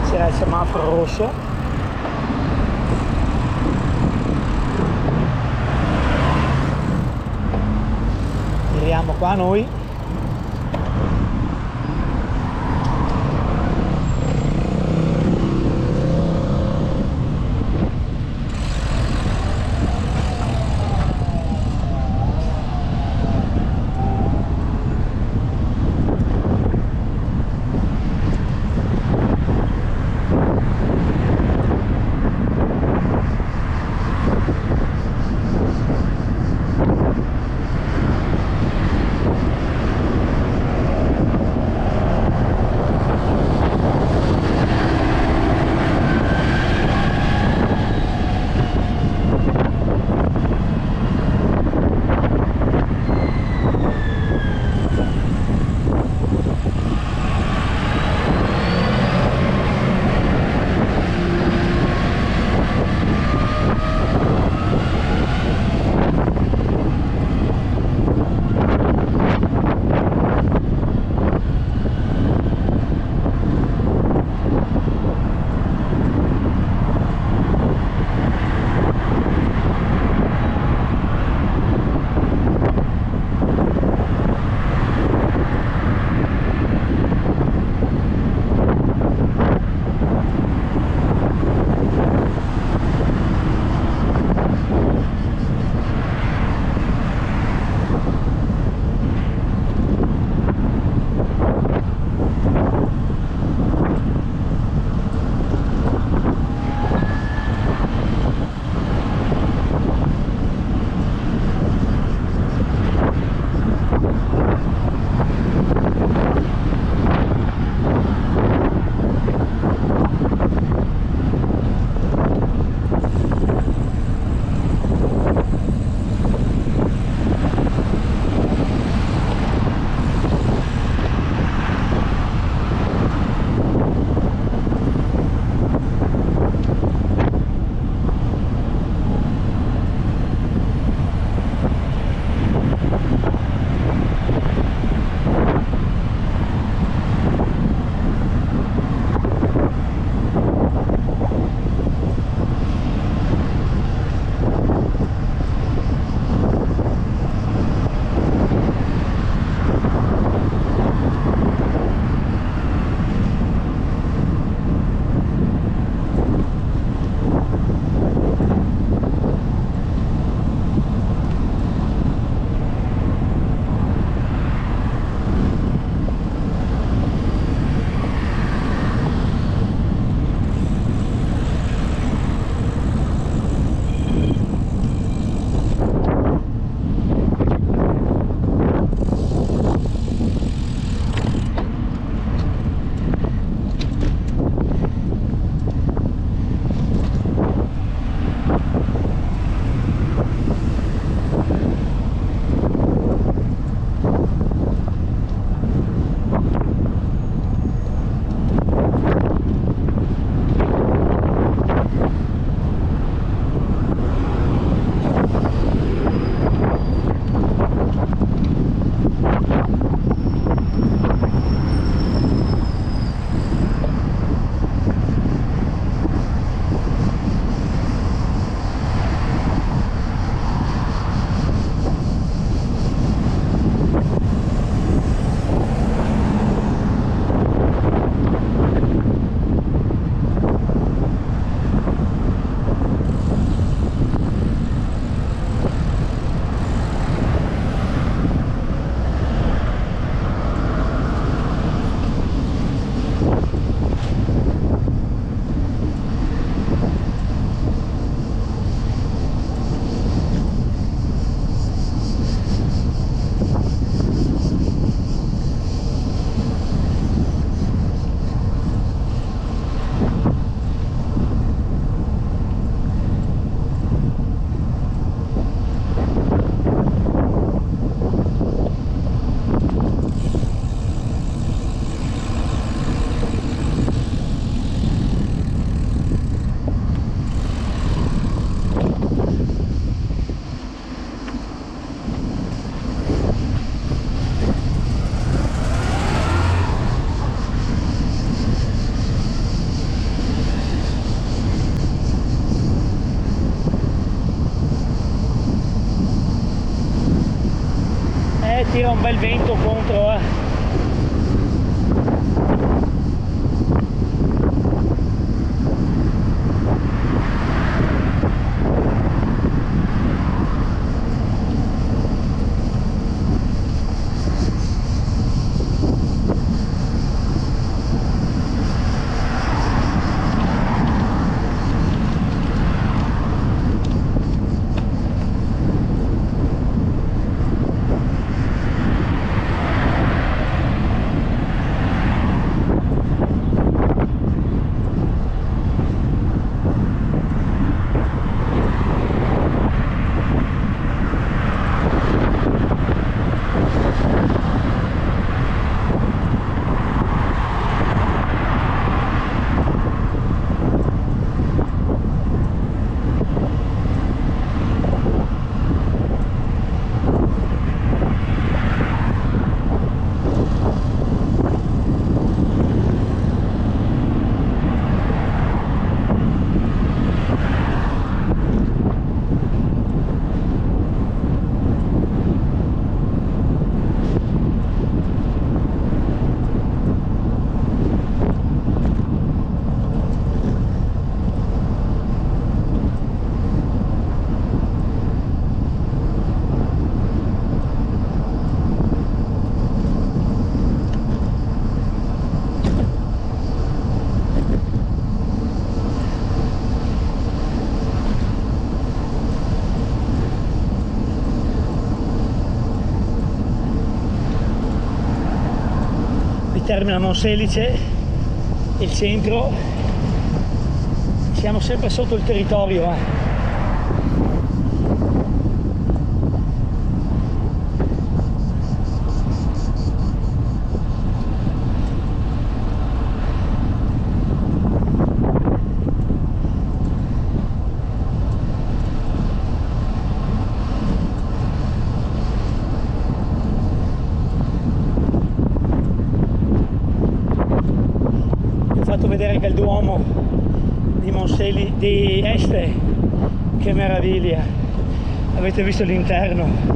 C'era il semaforo rosso. Giriamo qua noi. tira un bel vento contro, termina Monselice, il centro, siamo sempre sotto il territorio. Vedere che il Duomo di Monselice di Este, che meraviglia, avete visto l'interno?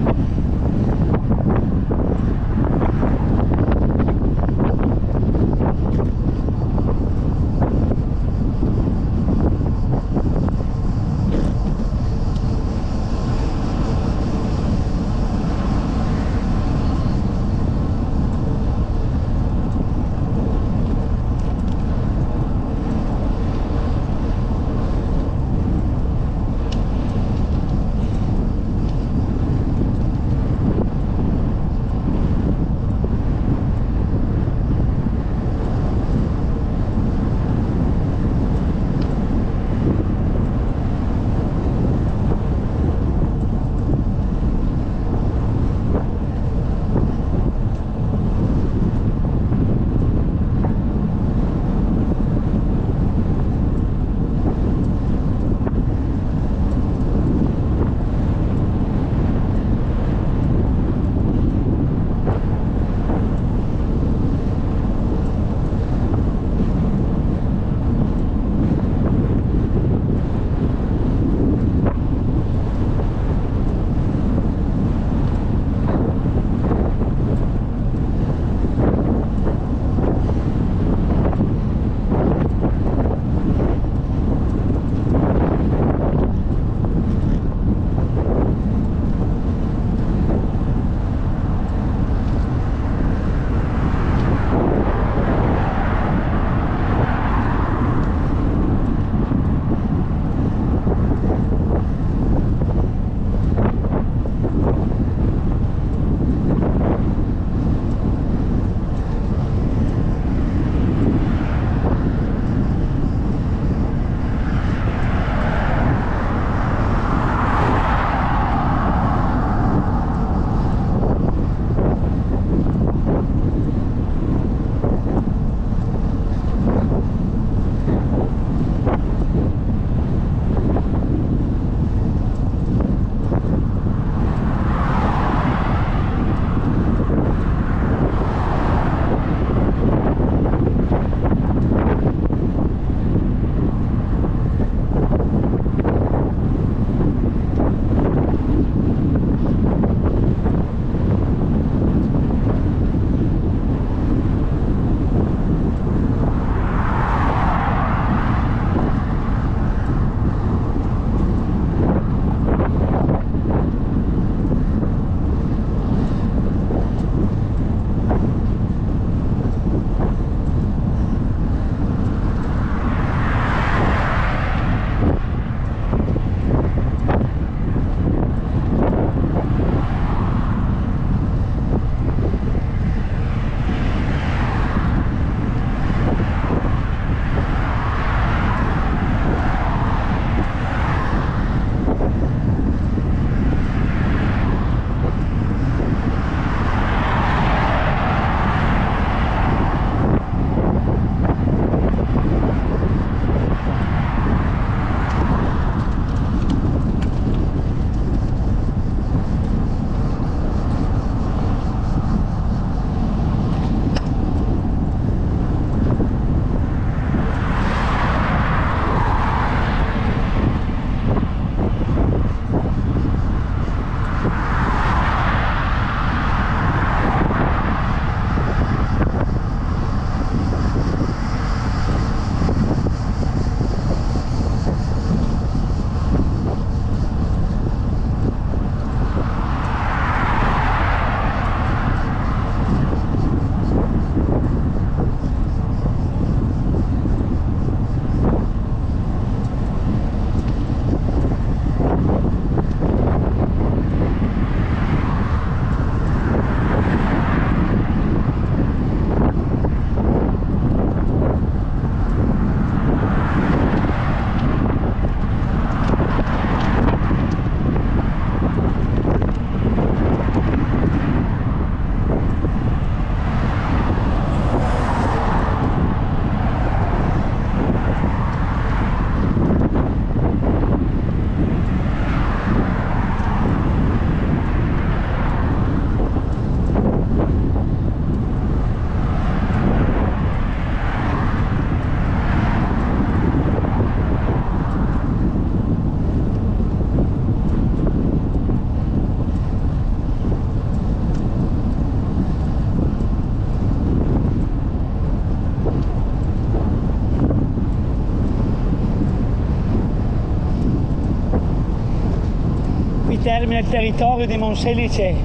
termina il territorio di Monselice,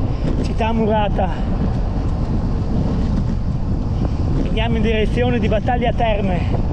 città murata. Andiamo in direzione di Battaglia Terme.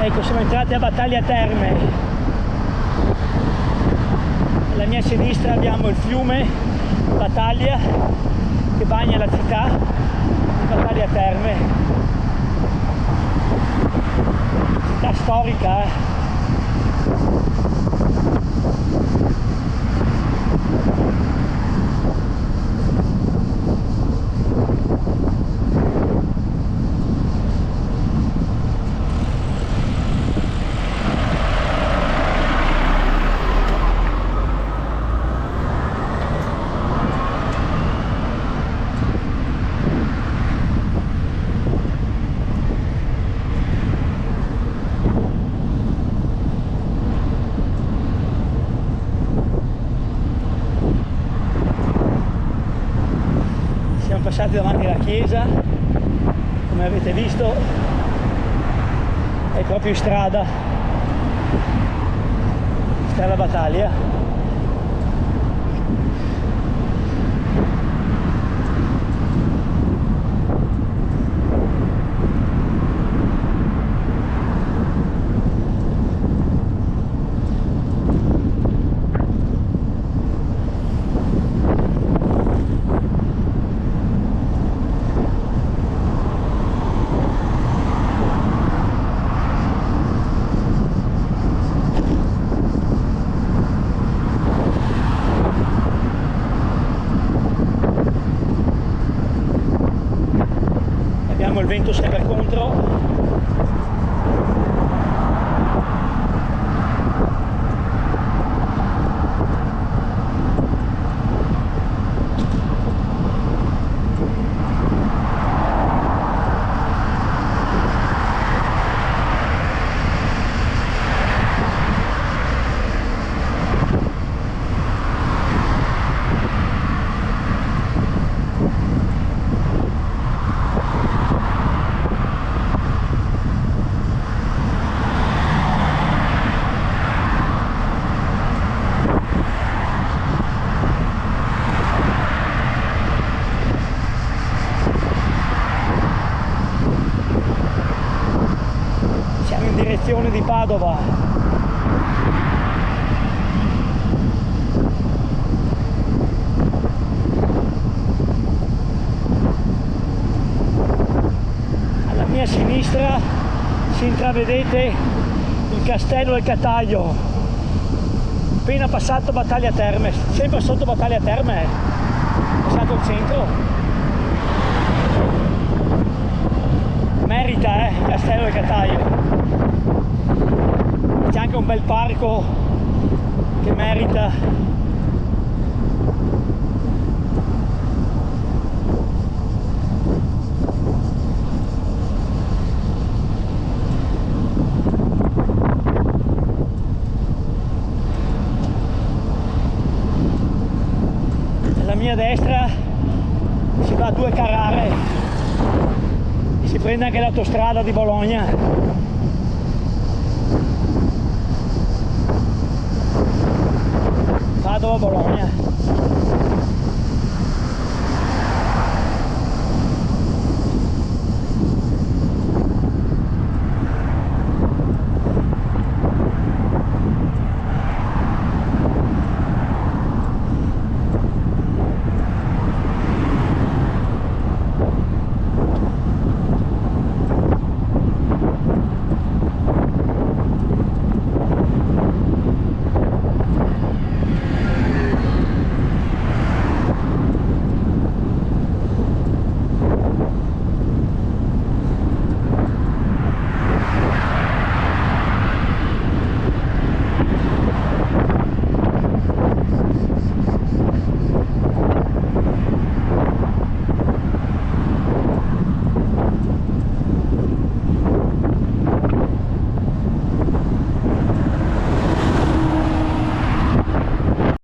Ecco, siamo entrati a Battaglia Terme. Alla mia sinistra abbiamo il fiume Battaglia che bagna la città di Battaglia Terme. Città storica, passati davanti alla chiesa, come avete visto è proprio in strada Battaglia. Il vento sempre contro, di Padova. Alla mia sinistra si intravedete il castello del Cataio, appena passato Battaglia Terme, sempre sotto Battaglia Terme, passato il centro. Merita il castello del Cataio. C'è anche un bel parco che merita. Alla mia destra si va a 2 Carrare e si prende anche l'autostrada di Bologna. Padova-Bologna.